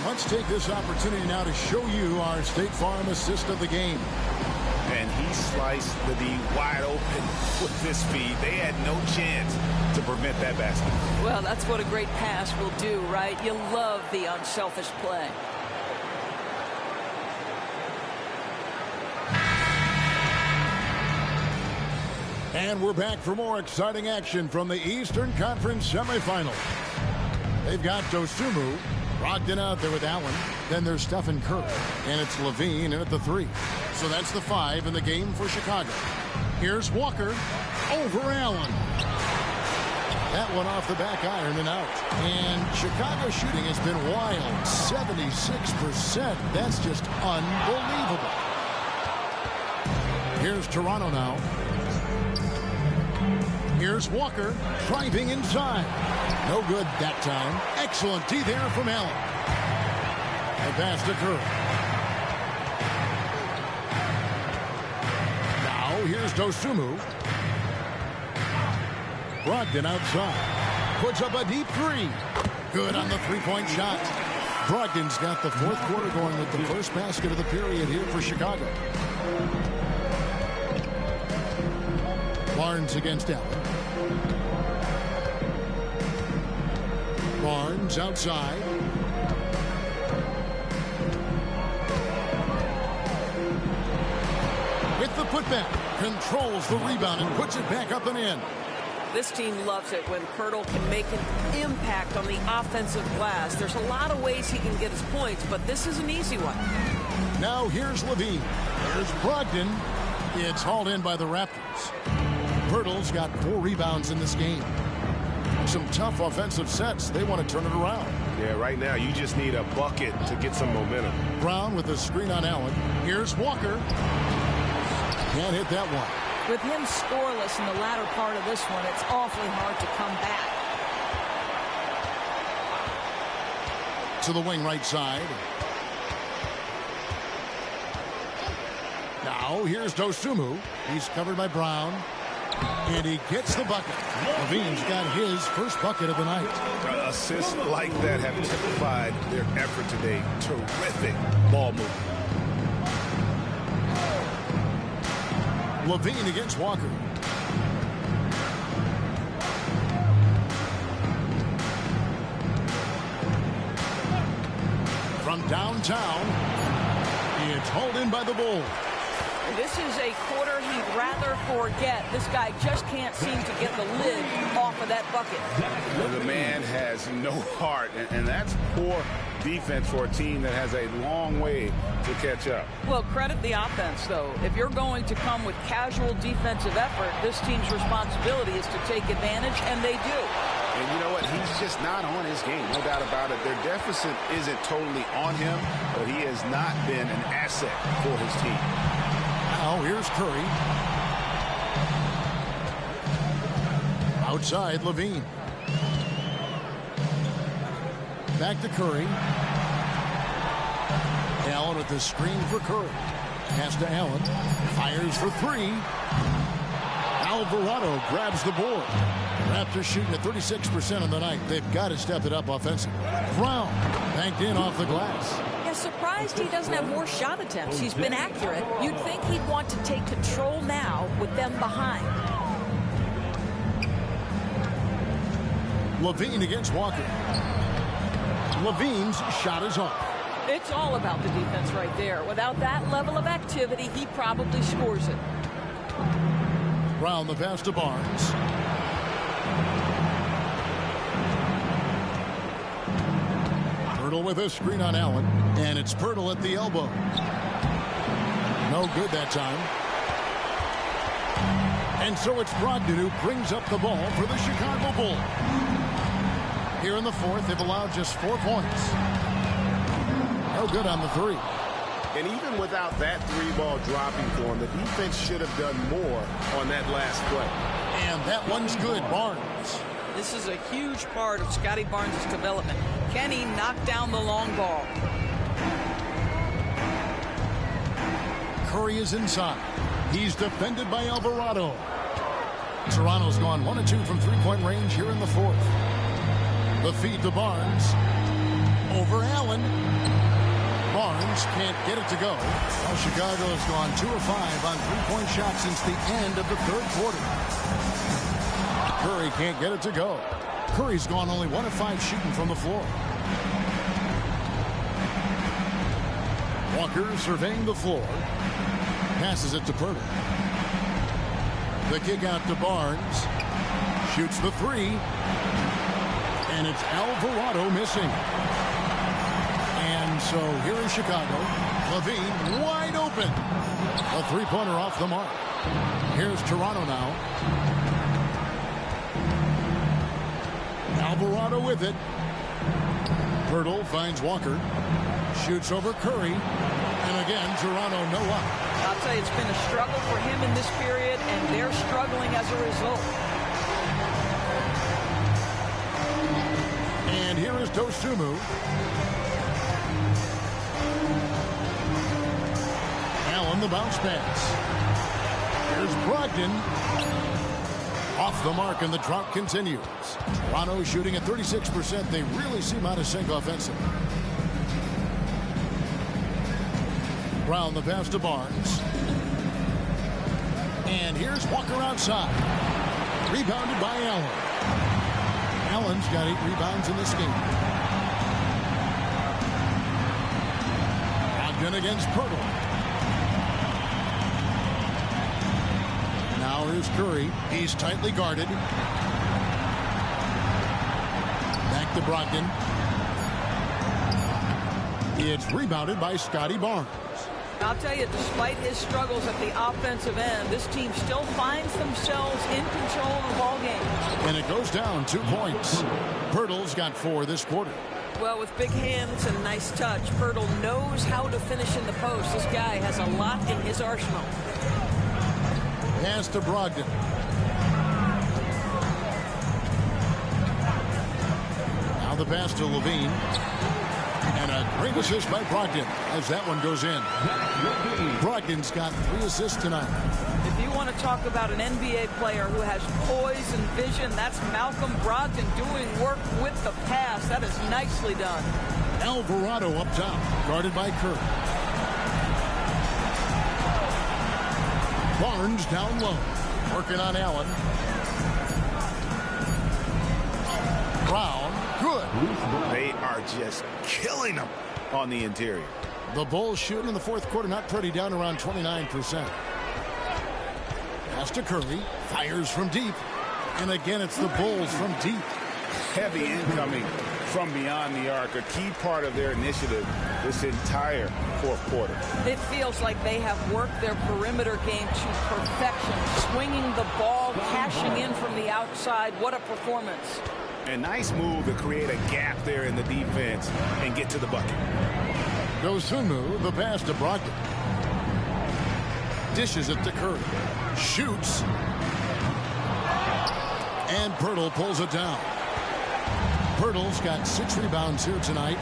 Let's take this opportunity now to show you our State Farm assist of the game. And he sliced the D wide open with this feed. They had no chance to prevent that basket. Well, that's what a great pass will do, right? You love the unselfish play. And we're back for more exciting action from the Eastern Conference semifinals. They've got Dosunmu. Brogdon out there with Allen. Then there's Stephen Curry. And it's Levine in at the 3. So that's the 5 in the game for Chicago. Here's Walker over Allen. That one off the back iron and out. And Chicago shooting has been wild. 76%. That's just unbelievable. Here's Toronto now. Here's Walker driving inside. No good that time. Excellent D there from Allen. And pass to Curry. Now here's Dosunmu. Brogdon outside. Puts up a deep three. Good on the three-point shot. Brogdon's got the fourth quarter going with the first basket of the period here for Chicago. Barnes against Allen. Barnes outside. With the putback. Controls the rebound and puts it back up and in. This team loves it when Poeltl can make an impact on the offensive glass. There's a lot of ways he can get his points, but this is an easy one. Now here's Levine. Here's Brogdon. It's hauled in by the Raptors. Poeltl's got 4 rebounds in this game. Some tough offensive sets. They want to turn it around. Yeah, right now you just need a bucket to get some momentum. Brown with the screen on Allen. Here's Walker. Can't hit that one. With him scoreless in the latter part of this one, it's awfully hard to come back. To the wing right side. Now here's Dosunmu. He's covered by Brown. And he gets the bucket. Levine's got his first bucket of the night. Assists like that have typified their effort today. Terrific ball movement. Levine against Walker. From downtown, it's hauled in by the Bulls. This is a quarter he'd rather forget. This guy just can't seem to get the lid off of that bucket. The man has no heart, and that's poor defense for a team that has a long way to catch up. Well, credit the offense, though. If you're going to come with casual defensive effort, this team's responsibility is to take advantage, and they do. And you know what? He's just not on his game, no doubt about it. Their deficit isn't totally on him, but he has not been an asset for his team. Now here's Curry. Outside, Levine. Back to Curry. Allen with the screen for Curry. Pass to Allen. Fires for 3. Alvarado grabs the board. Raptors shooting at 36% on the night. They've got to step it up offensively. Brown banked in off the glass. Yeah, surprised he doesn't have more shot attempts. He's been accurate. You'd think he'd want to take control now with them behind. Levine against Walker. Levine's shot is off. It's all about the defense right there. Without that level of activity, he probably scores it. Brown the pass to Barnes. Poeltl with a screen on Allen. And it's Poeltl at the elbow. No good that time. And so it's Brogdon who brings up the ball for the Chicago Bulls. Here in the fourth, they've allowed just 4 points. No good on the 3. And even without that 3-ball dropping for him, the defense should have done more on that last play. And that one's good, Barnes. This is a huge part of Scotty Barnes' development. Can he knock down the long ball? Curry is inside. He's defended by Alvarado. Toronto's gone 1 of 2 from 3-point range here in the fourth. The feed to Barnes. Over Allen. Barnes can't get it to go. Well, Chicago has gone 2 of 5 on 3-point shots since the end of the third quarter. Curry can't get it to go. Curry's gone only 1 of 5 shooting from the floor. Walker surveying the floor. Passes it to Poeltl. The kick out to Barnes. Shoots the 3. And it's Alvarado missing. And so here in Chicago, Levine wide open. A 3-pointer off the mark. Here's Toronto now. Alvarado with it. Pirtle finds Walker. Shoots over Curry. And again, Toronto no up. I'll tell you, it's been a struggle for him in this period, and they're struggling as a result. And here is Dosunmu. Allen the bounce pass. Here's Brogdon. Off the mark, and the drought continues. Toronto shooting at 36%. They really seem out of sync offensively. Brown the pass to Barnes. And here's Walker outside. Rebounded by Allen. Allen's got 8 rebounds in this game. Brogdon against Pirtle. Now here's Curry. He's tightly guarded. Back to Brogdon. It's rebounded by Scotty Barnes. I'll tell you, despite his struggles at the offensive end, this team still finds themselves in control of the ball game. And it goes down 2 points. Pirtle's got 4 this quarter. Well, with big hands and nice touch, Pirtle knows how to finish in the post. This guy has a lot in his arsenal. Pass to Brogdon. Now the pass to Levine. And a great assist by Brogdon as that one goes in. Brogdon's got 3 assists tonight. If you want to talk about an NBA player who has poise and vision, that's Malcolm Brogdon doing work with the pass. That is nicely done. Alvarado up top, guarded by Curry. Barnes down low, working on Allen. Brown, good. They are just killing them on the interior. The Bulls shooting in the 4th quarter, not pretty, down around 29%. Pass to Curry, fires from deep. And again, it's the Bulls from deep. Heavy incoming from beyond the arc, a key part of their initiative this entire 4th quarter. It feels like they have worked their perimeter game to perfection, swinging the ball, cashing in from the outside. What a performance. A nice move to create a gap there in the defense and get to the bucket. Dosunmu, the pass to Brogdon. Dishes it to Curry. Shoots. And Pirtle pulls it down. Pirtle's got 6 rebounds here tonight.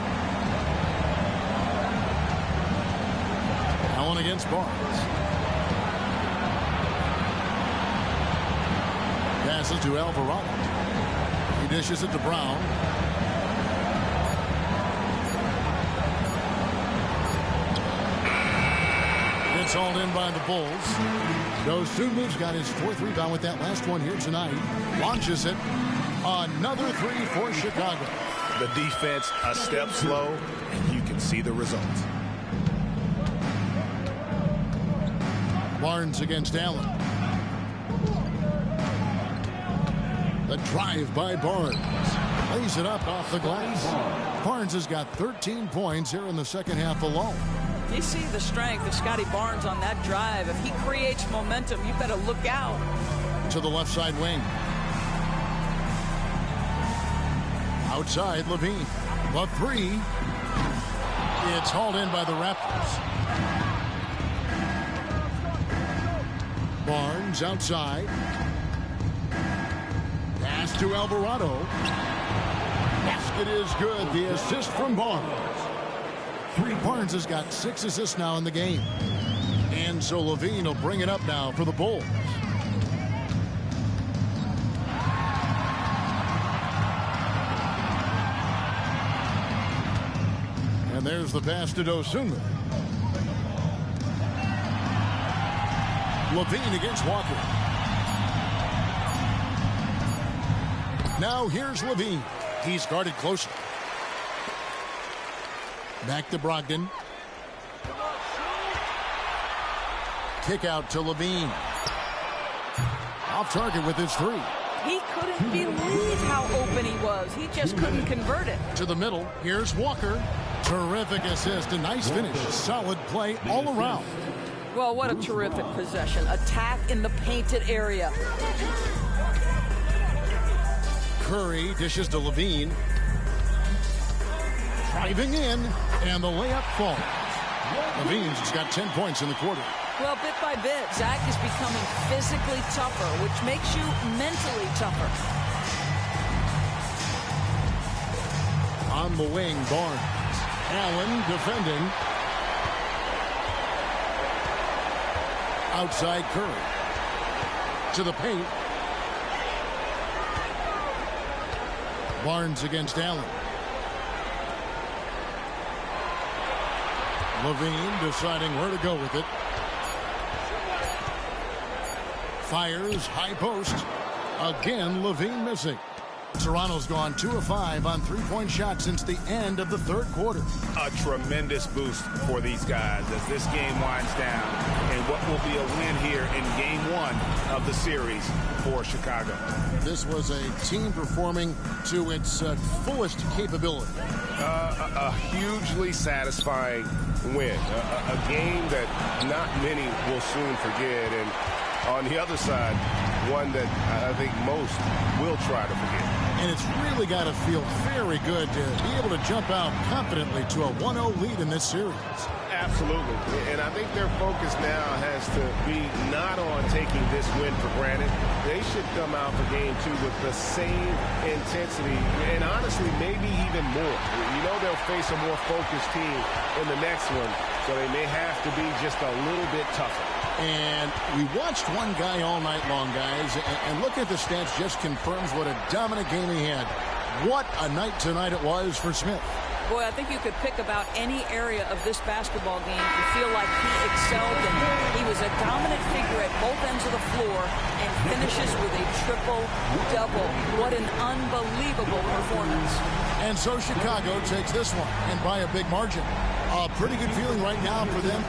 Allen against Barnes. Passes to Alvarado. He dishes it to Brown. It's hauled in by the Bulls. Dosunmu's got his 4th rebound with that last one here tonight. Launches it. Another 3 for Chicago. The defense a step slow, and you can see the results. Barnes against Allen. The drive by Barnes. Lays it up off the glass. Barnes has got 13 points here in the 2nd half alone. You see the strength of Scotty Barnes on that drive. If he creates momentum, you better look out. To the left side wing. Outside, Levine. The 3. It's hauled in by the Raptors. Barnes outside. Pass to Alvarado. Basket is good. The assist from Barnes. Barnes has got 6 assists now in the game. And so Levine will bring it up now for the Bulls. And there's the pass to Dosunmu. Levine against Walker. Now here's Levine. He's guarded closely. Back to Brogdon. Kick out to Levine. Off target with his 3. He couldn't believe how open he was. He just couldn't convert it. To the middle. Here's Walker. Terrific assist. A nice finish. Solid play all around. Well, what a terrific possession. Attack in the painted area. Curry dishes to Levine. Driving in, and the layup falls. Levine's just got 10 points in the quarter. Well, bit by bit, Zach is becoming physically tougher, which makes you mentally tougher. On the wing, Barnes. Allen defending. Outside Curry. To the paint. Barnes against Allen. Levine deciding where to go with it. Fires, high post. Again, Levine missing. Toronto's gone 2 of 5 on three-point shots since the end of the third quarter. A tremendous boost for these guys as this game winds down, and what will be a win here in game 1 of the series for Chicago. This was a team performing to its fullest capability. A hugely satisfying win. A game that not many will soon forget, and on the other side, one that I think most will try to forget. And it's really got to feel very good to be able to jump out confidently to a 1-0 lead in this series. Absolutely. And I think their focus now has to be not on taking this win for granted. They should come out for game 2 with the same intensity and honestly maybe even more. You know they'll face a more focused team in the next one, so they may have to be just a little bit tougher. And we watched one guy all night long, guys, and look at the stats just confirms what a dominant game he had. What a night tonight it was for Smith. Boy, I think you could pick about any area of this basketball game and feel like he excelled in. He was a dominant figure at both ends of the floor and finishes with a triple-double. What an unbelievable performance. And so Chicago takes this one, and by a big margin. A pretty good feeling right now for them.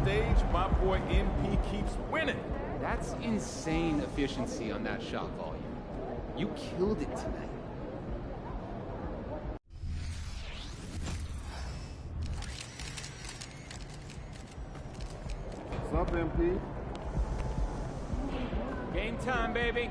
Stage, my boy MP keeps winning. That's insane efficiency on that shot volume. You killed it tonight. What's up, MP? Game time, baby.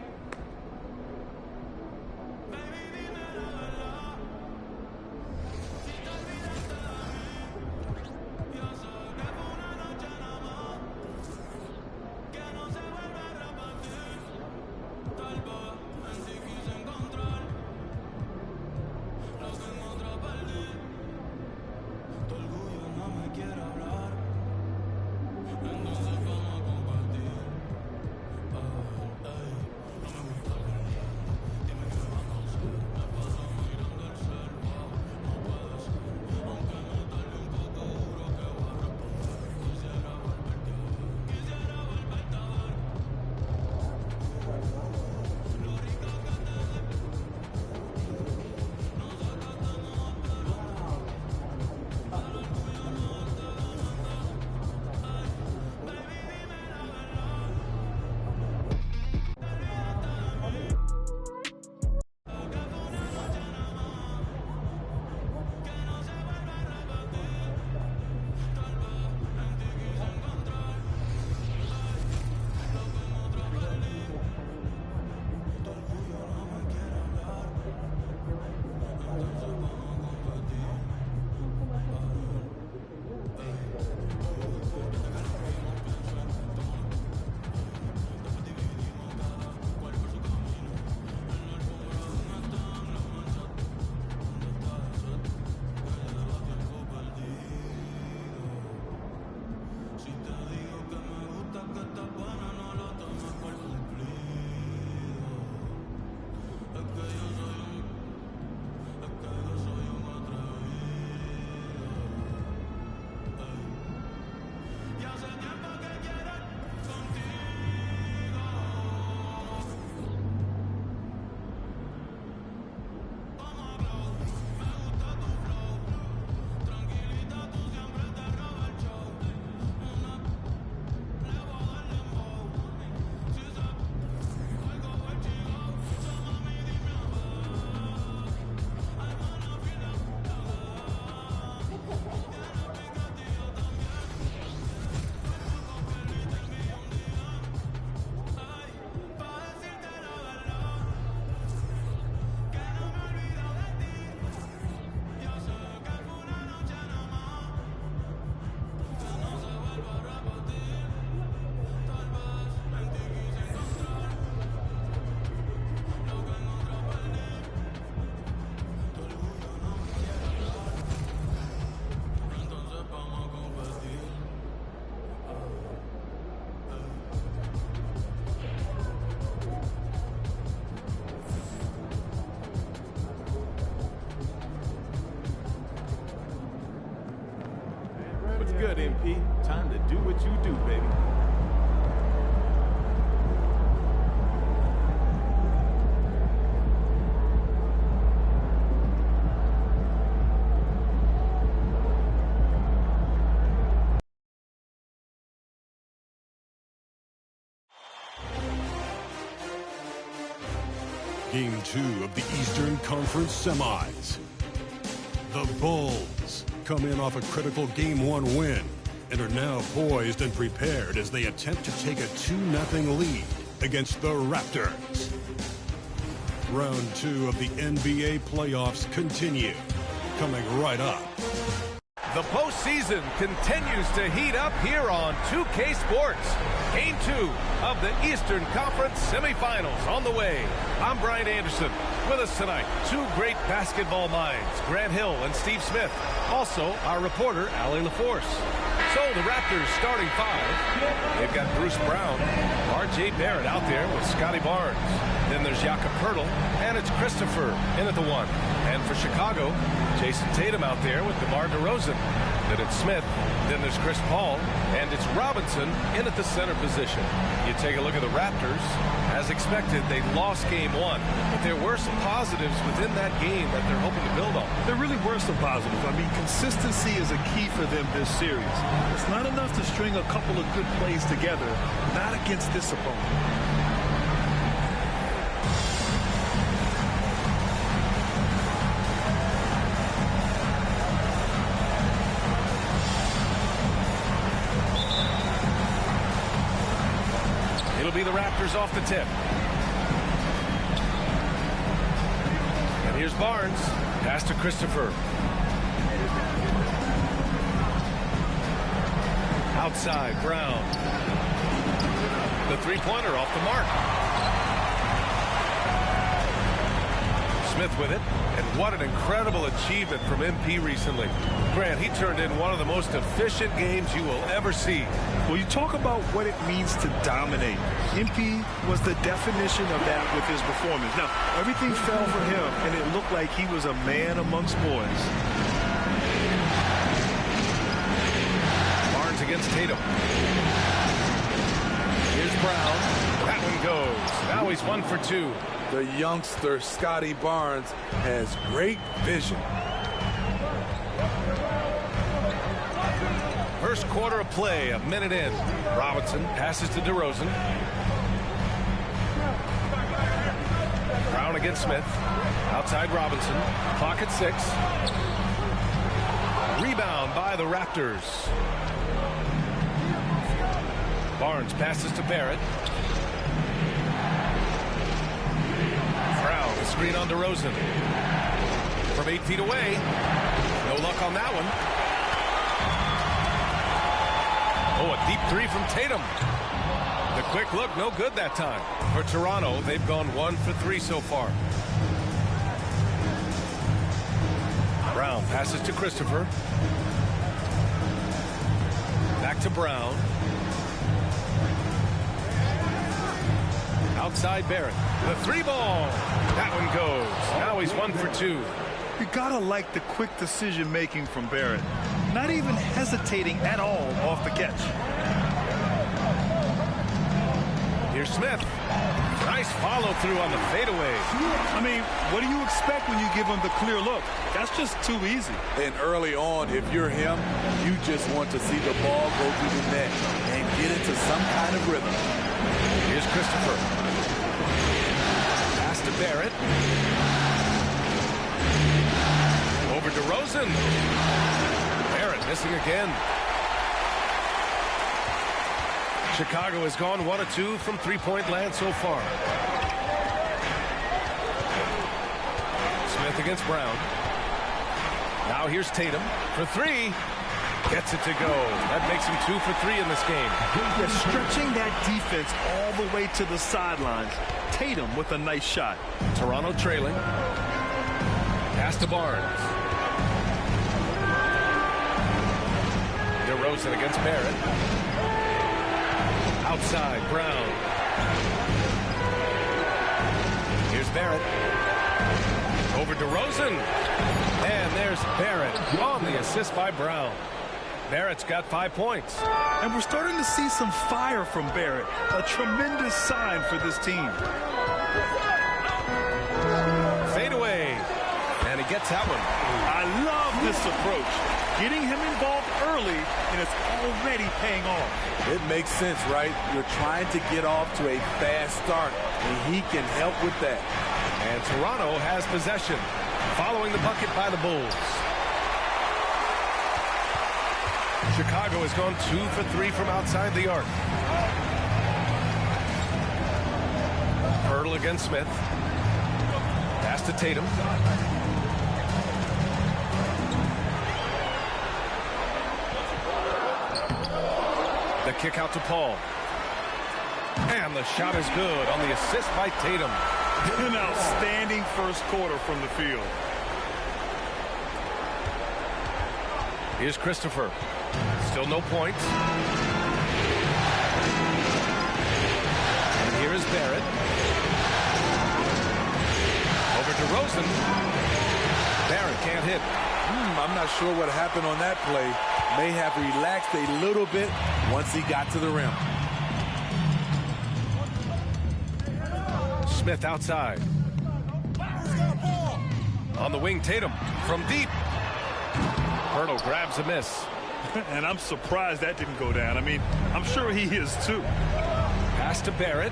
good, MP. Time to do what you do, baby. Game 2 of the Eastern Conference Semis. The Bulls come in off a critical Game 1 win and are now poised and prepared as they attempt to take a 2-0 lead against the Raptors. Round 2 of the NBA playoffs continue, coming right up. The postseason continues to heat up here on 2K Sports. Game 2 of the Eastern Conference semifinals on the way. I'm Brian Anderson. With us tonight, two great basketball minds, Grant Hill and Steve Smith. Also, our reporter, Allie LaForce. So, the Raptors starting five. They've got Bruce Brown, R.J. Barrett out there with Scotty Barnes. Then there's Jakob Poeltl, and it's Christopher in at the one. And for Chicago, Jason Tatum out there with DeMar DeRozan. Then it's Smith, then there's Chris Paul, and it's Robinson in at the center position. You take a look at the Raptors. As expected, they lost Game 1, but there were some positives within that game that they're hoping to build on. There really were some positives. I mean, consistency is a key for them this series. It's not enough to string a couple of good plays together, not against this opponent. It'll be the Raptors off the tip. And here's Barnes. Pass to Christopher. Outside, Brown. The three-pointer off the mark. Smith with it. And what an incredible achievement from MP recently. Grant, he turned in one of the most efficient games you will ever see. Well, you talk about what it means to dominate. MP was the definition of that with his performance. Now, everything fell for him, and it looked like he was a man amongst boys. Barnes against Tatum. Here's Brown. That one goes. Now he's 1 for 2. The youngster, Scotty Barnes, has great vision. First quarter of play, a minute in. Robinson passes to DeRozan. Brown against Smith. Outside Robinson. Clock at 6. Rebound by the Raptors. Barnes passes to Barrett. Brown, the screen on DeRozan. From 8 feet away. No luck on that one. Oh, a deep three from Tatum. The quick look, no good that time. For Toronto, they've gone 1 for 3 so far. Brown passes to Christopher. Back to Brown. Outside Barrett. The three ball. That one goes. Now he's 1 for 2. You gotta like the quick decision making from Barrett. Not even hesitating at all off the catch. Here's Smith. Nice follow through on the fadeaway. I mean, what do you expect when you give him the clear look? That's just too easy. And early on, if you're him, you just want to see the ball go through the net and get into some kind of rhythm. Here's Christopher. Pass to Barrett. Over to DeRozan. Barrett missing again. Chicago has gone 1 of 2 from three-point land so far. Smith against Brown. Now here's Tatum for 3. Gets it to go. That makes him 2 for 3 in this game. Yeah, stretching that defense all the way to the sidelines. Tatum with a nice shot. Toronto trailing. Pass to Barnes. DeRozan against Barrett. Outside, Brown. Here's Barrett. Over DeRozan. And there's Barrett on the assist by Brown. Barrett's got 5 points. And we're starting to see some fire from Barrett. A tremendous sign for this team. Fade away. And he gets that one. I love this approach. Getting him involved early, and it's already paying off. It makes sense, right? You're trying to get off to a fast start, and he can help with that. And Toronto has possession, following the bucket by the Bulls. Chicago has gone 2 for 3 from outside the arc. Hurdle against Smith. Pass to Tatum. The kick out to Paul. And the shot is good on the assist by Tatum. An outstanding first quarter from the field. Here's Christopher. Still no points. And here is Barrett. Over to Rosen. Barrett can't hit. I'm not sure what happened on that play. May have relaxed a little bit once he got to the rim. Smith outside. On the wing, Tatum from deep. Hurdle grabs a miss. And I'm surprised that didn't go down. I mean, I'm sure he is too. Pass to Barrett.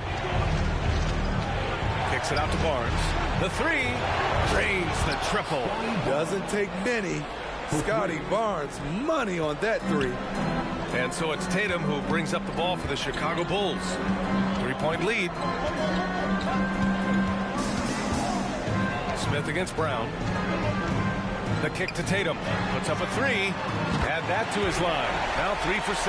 Kicks it out to Barnes. The three. Drains the triple. Doesn't take many. Scotty Barnes, money on that three. And so it's Tatum who brings up the ball for the Chicago Bulls. 3-point lead. Smith against Brown. The kick to Tatum. Puts up a three. Add that to his line. Now 3 for 6.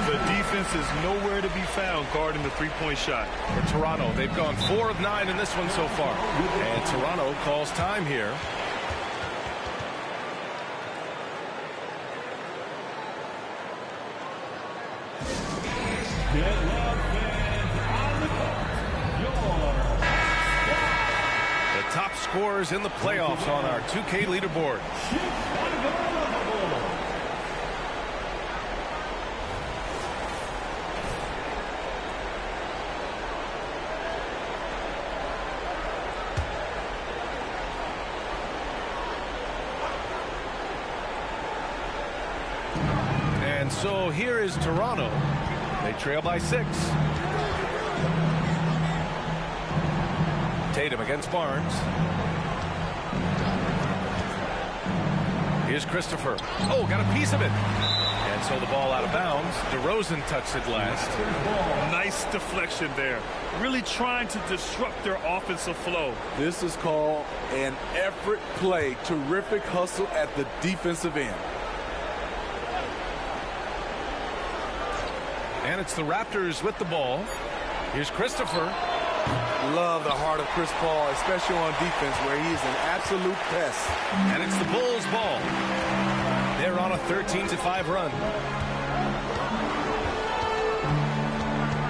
The defense is nowhere to be found guarding the three-point shot. For Toronto, they've gone 4 of 9 in this one so far. And Toronto calls time here. The top scorers in the playoffs on our 2K leaderboard. And so here is Toronto. They trail by 6. Tatum against Barnes. Here's Christopher. Oh, got a piece of it. And so the ball out of bounds. DeRozan touched it last. Nice deflection there. Really trying to disrupt their offensive flow. This is called an effort play. Terrific hustle at the defensive end. And it's the Raptors with the ball. Here's Christopher. Love the heart of Chris Paul, especially on defense, where he is an absolute pest. And it's the Bulls' ball. They're on a 13-5 run.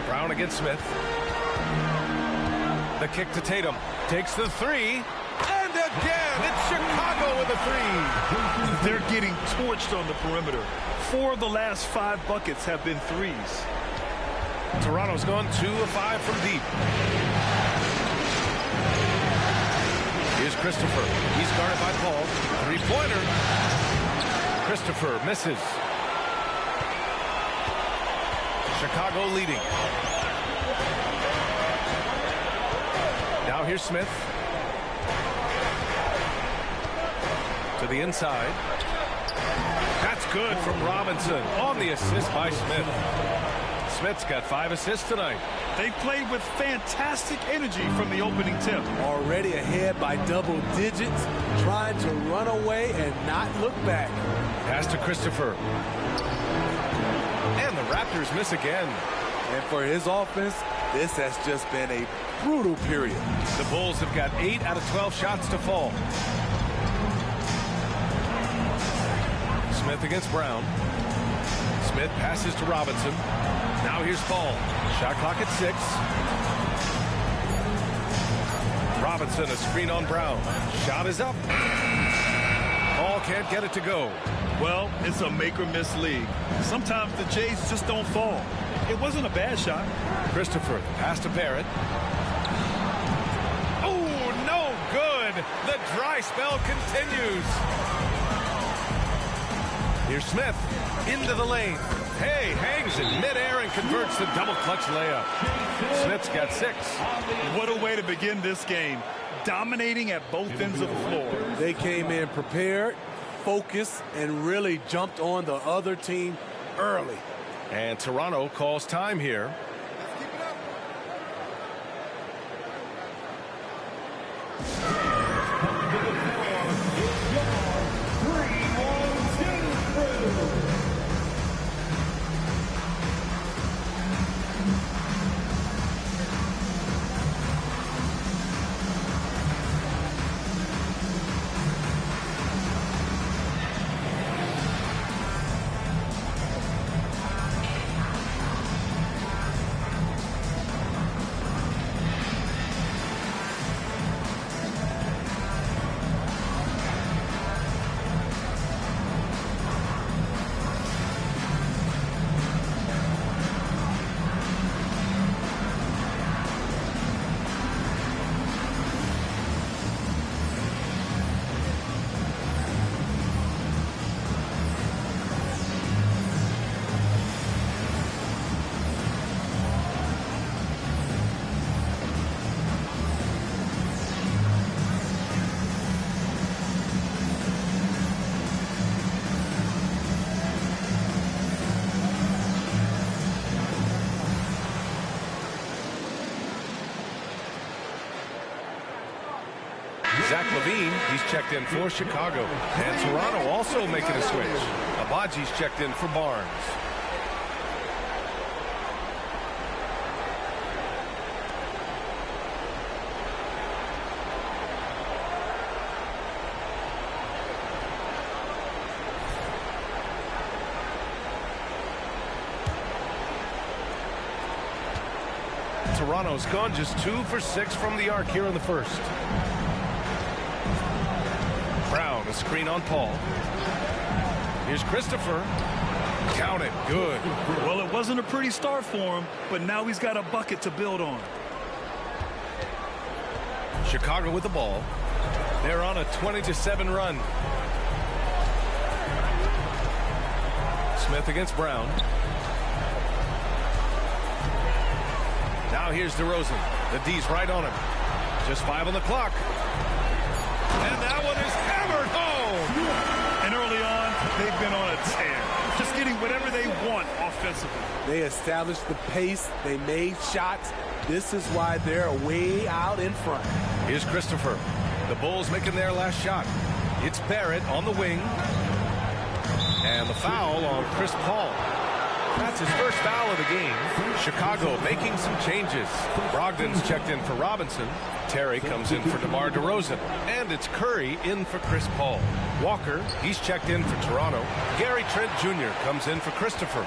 Brown against Smith. The kick to Tatum. Takes the three. And again, it's Chicago with a three. They're getting torched on the perimeter. 4 of the last 5 buckets have been threes. Toronto's gone 2 of 5 from deep. Here's Christopher. He's guarded by Paul. Three-pointer. Christopher misses. Chicago leading. Now here's Smith. To the inside. That's good from Robinson on the assist by Smith. Smith's got 5 assists tonight. They played with fantastic energy from the opening tip. Already ahead by double digits, trying to run away and not look back. Pass to Christopher. And the Raptors miss again. And for his offense, this has just been a brutal period. The Bulls have got 8 out of 12 shots to fall. Smith against Brown. Smith passes to Robinson. Now here's Paul. Shot clock at 6. Robinson, a screen on Brown. Shot is up. Ball can't get it to go. Well, it's a make-or-miss league. Sometimes the Jays just don't fall. It wasn't a bad shot. Christopher, pass to Barrett. Oh, no good. The dry spell continues. Here's Smith into the lane. Hay hangs in midair and converts the double clutch layup. Smith's got 6. What a way to begin this game. Dominating at both ends of the floor. They came in prepared, focused, and really jumped on the other team early. And Toronto calls time here. Zach LaVine, he's checked in for Chicago. And Toronto also making a switch. Abaji's checked in for Barnes. Toronto's gone just 2 for 6 from the arc here in the first. Brown, a screen on Paul. Here's Christopher. Count it. Good. Well, it wasn't a pretty start for him, but now he's got a bucket to build on. Chicago with the ball. They're on a 20-7 run. Smith against Brown. Now here's DeRozan. The D's right on him. Just 5 on the clock. And that one is hammered home. And early on, they've been on a tear. Just getting whatever they want offensively. They established the pace. They made shots. This is why they're way out in front. Here's Christopher. The Bulls making their last shot. It's Barrett on the wing. And the foul on Chris Paul. That's his first foul of the game. Chicago making some changes. Brogdon's checked in for Robinson. Terry comes in for DeMar DeRozan. And it's Curry in for Chris Paul. Walker, he's checked in for Toronto. Gary Trent Jr. comes in for Christopher.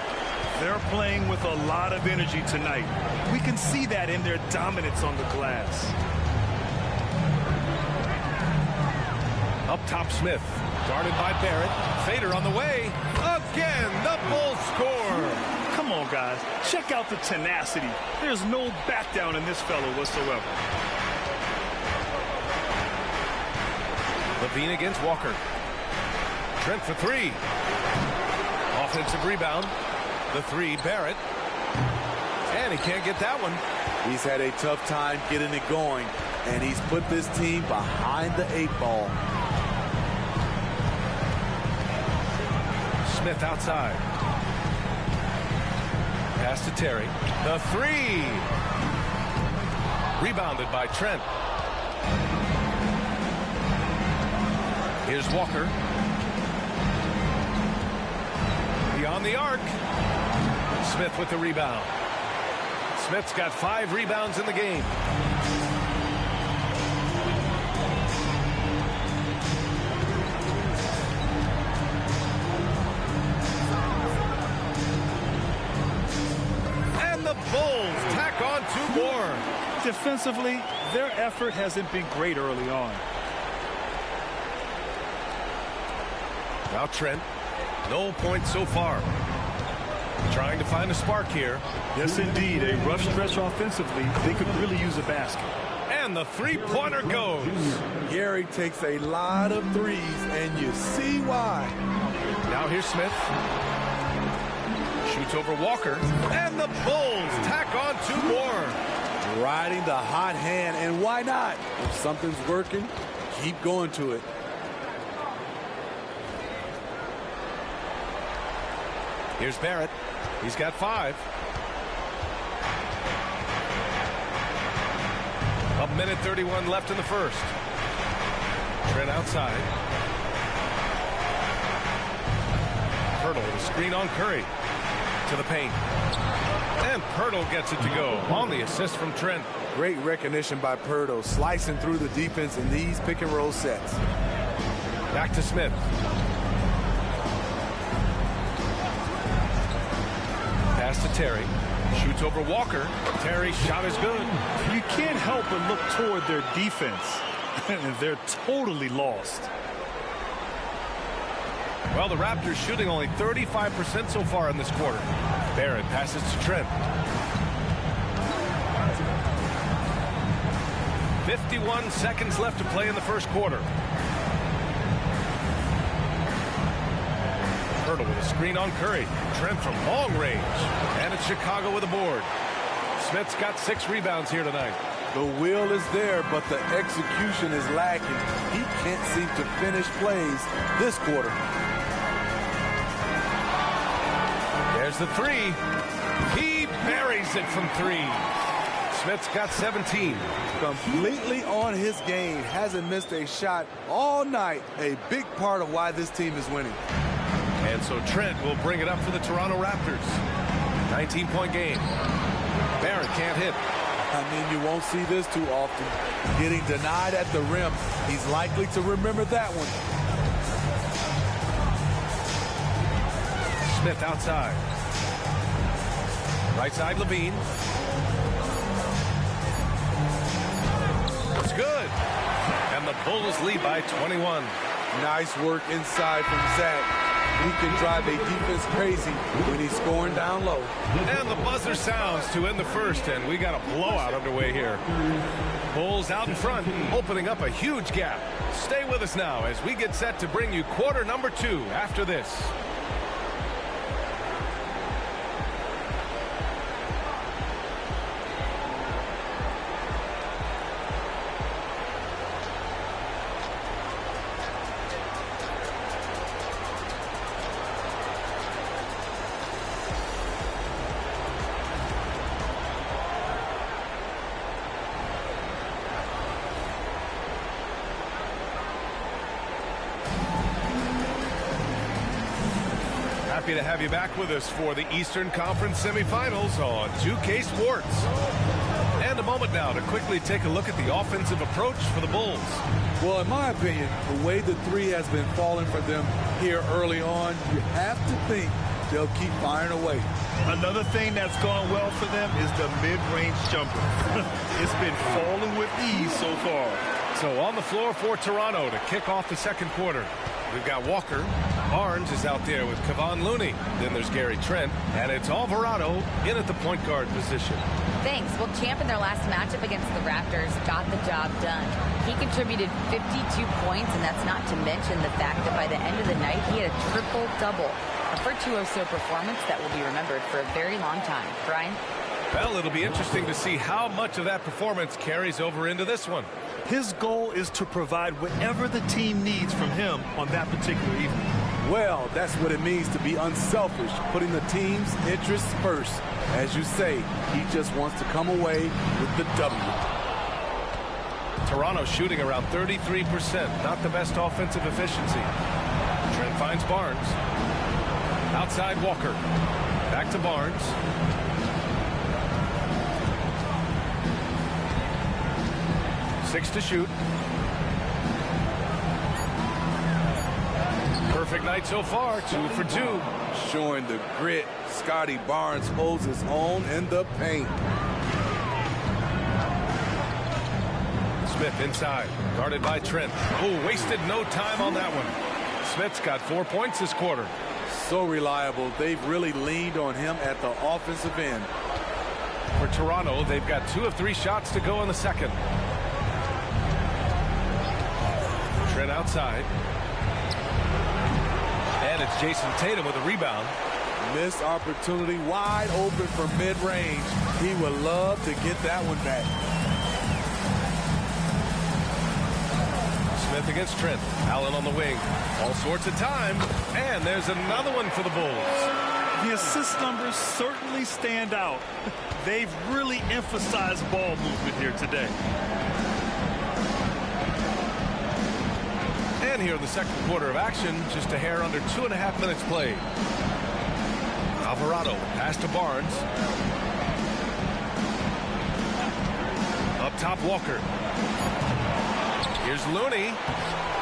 They're playing with a lot of energy tonight. We can see that in their dominance on the glass. Up top, Smith. Guarded by Barrett. Fader on the way. Again, the Bulls score. Come on, guys. Check out the tenacity. There's no back down in this fellow whatsoever. LaVine against Walker. Trent for 3. Offensive rebound. The 3, Barrett. And he can't get that one. He's had a tough time getting it going, and he's put this team behind the 8 ball. Smith outside. Pass to Terry. The 3. Rebounded by Trent. Here's Walker. Beyond the arc. Smith with the rebound. Smith's got 5 rebounds in the game. Bulls tack on 2 more. Defensively, their effort hasn't been great early on. Now Trent. No points so far. Trying to find a spark here. Yes, indeed. A rough stretch offensively. They could really use a basket. And the three-pointer goes. Gary takes a lot of threes, and you see why. Now here's Smith. Shoots over Walker. And the Bulls tack on 2 more. Riding the hot hand, and why not? If something's working, keep going to it. Here's Barrett. He's got 5. A minute 31 left in the first. Trent outside. Pirtle with a screen on Curry. To the paint. And Pirtle gets it to go on the assist from Trent. Great recognition by Pirtle, slicing through the defense in these pick-and-roll sets. Back to Smith. Pass to Terry. Shoots over Walker. Terry's shot is good. You can't help but look toward their defense. They're totally lost. Well, the Raptors shooting only 35% so far in this quarter. Barrett passes to Trent. 51 seconds left to play in the first quarter. Pirtle with a screen on Curry. Trent from long range. And it's Chicago with a board. Smith's got 6 rebounds here tonight. The will is there, but the execution is lacking. He can't seem to finish plays this quarter. There's the 3. He buries it from 3. Smith's got 17. Completely on his game. Hasn't missed a shot all night. A big part of why this team is winning. And so Trent will bring it up for the Toronto Raptors. 19-point game. Barrett can't hit. I mean, you won't see this too often. Getting denied at the rim. He's likely to remember that one. Smith outside. Right side, Levine. It's good. And the Bulls lead by 21. Nice work inside from Zach. He can drive a defense crazy when he's scoring down low. And the buzzer sounds to end the first, and we got a blowout underway here. Bulls out in front, opening up a huge gap. Stay with us now as we get set to bring you quarter number 2 after this. Happy to have you back with us for the Eastern Conference semifinals on 2K Sports. And a moment now to quickly take a look at the offensive approach for the Bulls. Well, in my opinion, the way the 3 has been falling for them here early on, you have to think they'll keep firing away. Another thing that's gone well for them is the mid-range jumper. It's been falling with ease so far. So on the floor for Toronto to kick off the second quarter. We've got Walker. Barnes is out there with Kevon Looney. Then there's Gary Trent. And it's Alvarado in at the point guard position. Thanks. Well, Champ in their last matchup against the Raptors got the job done. He contributed 52 points, and that's not to mention the fact that by the end of the night, he had a triple-double. A virtuoso performance that will be remembered for a very long time. Brian? Well, it'll be interesting to see how much of that performance carries over into this one. His goal is to provide whatever the team needs from him on that particular evening. Well, that's what it means to be unselfish, putting the team's interests first. As you say, he just wants to come away with the W. Toronto shooting around 33%, not the best offensive efficiency. Trent finds Barnes. Outside Walker. Back to Barnes. Six to shoot. Perfect night so far, 2 for 2. Showing the grit. Scotty Barnes holds his own in the paint. Smith inside, guarded by Trent. Oh, wasted no time on that one. Smith's got 4 points this quarter. So reliable. They've really leaned on him at the offensive end. For Toronto, they've got 2 of 3 shots to go in the second. Trent outside. And it's Jason Tatum with a rebound. Missed opportunity, wide open from mid-range. He would love to get that one back. Smith against Trent. Allen on the wing. All sorts of time. And there's another one for the Bulls. The assist numbers certainly stand out. They've really emphasized ball movement here today. And here in the second quarter of action, just a hair under 2.5 minutes played. Alvarado pass to Barnes. Up top, Walker. Here's Looney.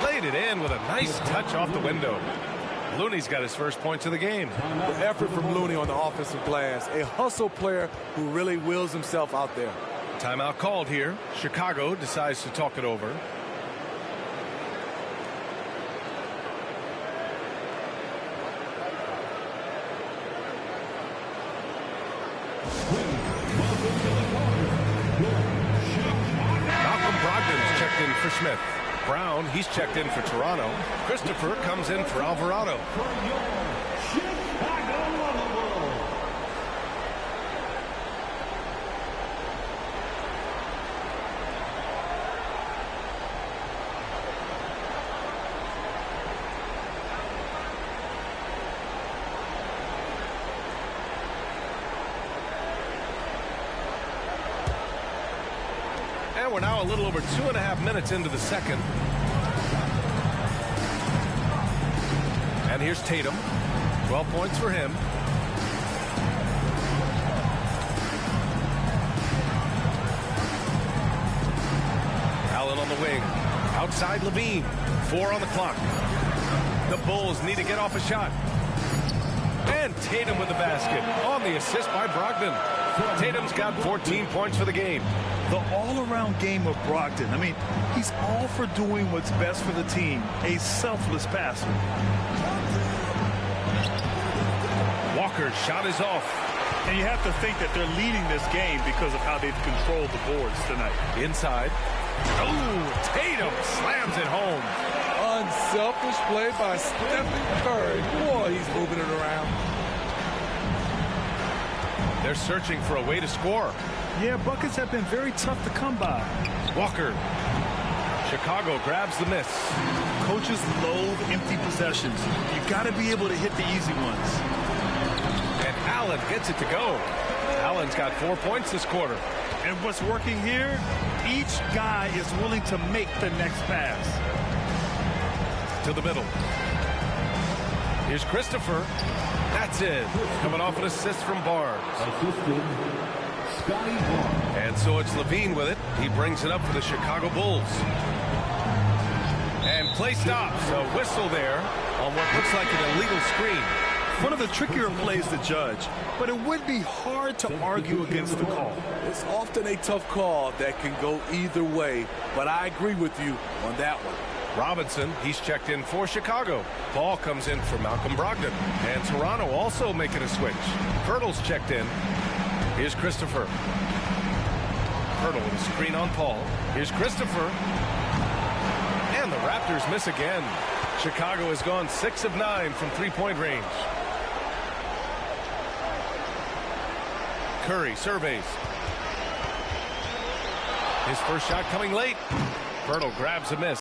Laid it in with a nice touch off the window. Looney's got his first points of the game. The effort from Looney on the offensive glass. A hustle player who really wills himself out there. Timeout called here. Chicago decides to talk it over. Malcolm Brogdon's checked in for Smith. Brown, he's checked in for Toronto. Christopher comes in for Alvarado. And we're now a little over 2.5 minutes into the second. And here's Tatum. 12 points for him. Allen on the wing. Outside Levine. 4 on the clock. The Bulls need to get off a shot. And Tatum with the basket. On the assist by Brogdon. Tatum's got 14 points for the game. The all-around game of Brogdon. I mean, he's all for doing what's best for the team. A selfless passer. Walker's shot is off. And you have to think that they're leading this game because of how they've controlled the boards tonight. Inside. Oh, Tatum slams it home. Unselfish play by Stephen Curry. Boy, he's moving it around. They're searching for a way to score. Yeah, buckets have been very tough to come by. Walker. Chicago grabs the miss. Coaches loathe empty possessions. You got to be able to hit the easy ones. And Allen gets it to go. Allen's got 4 points this quarter. And what's working here, each guy is willing to make the next pass. To the middle. Here's Christopher. That's it. Coming off an assist from Barnes. And so it's Levine with it. He brings it up for the Chicago Bulls. And play stops. A whistle there on what looks like an illegal screen. One of the trickier plays to judge, but it would be hard to argue against the call. It's often a tough call that can go either way, but I agree with you on that one. Robinson, he's checked in for Chicago. Paul comes in for Malcolm Brogdon. And Toronto also making a switch. Pirtle's checked in. Here's Christopher. Pirtle with a screen on Paul. Here's Christopher. And the Raptors miss again. Chicago has gone 6 of 9 from three-point range. Curry surveys. His first shot coming late. Pirtle grabs a miss.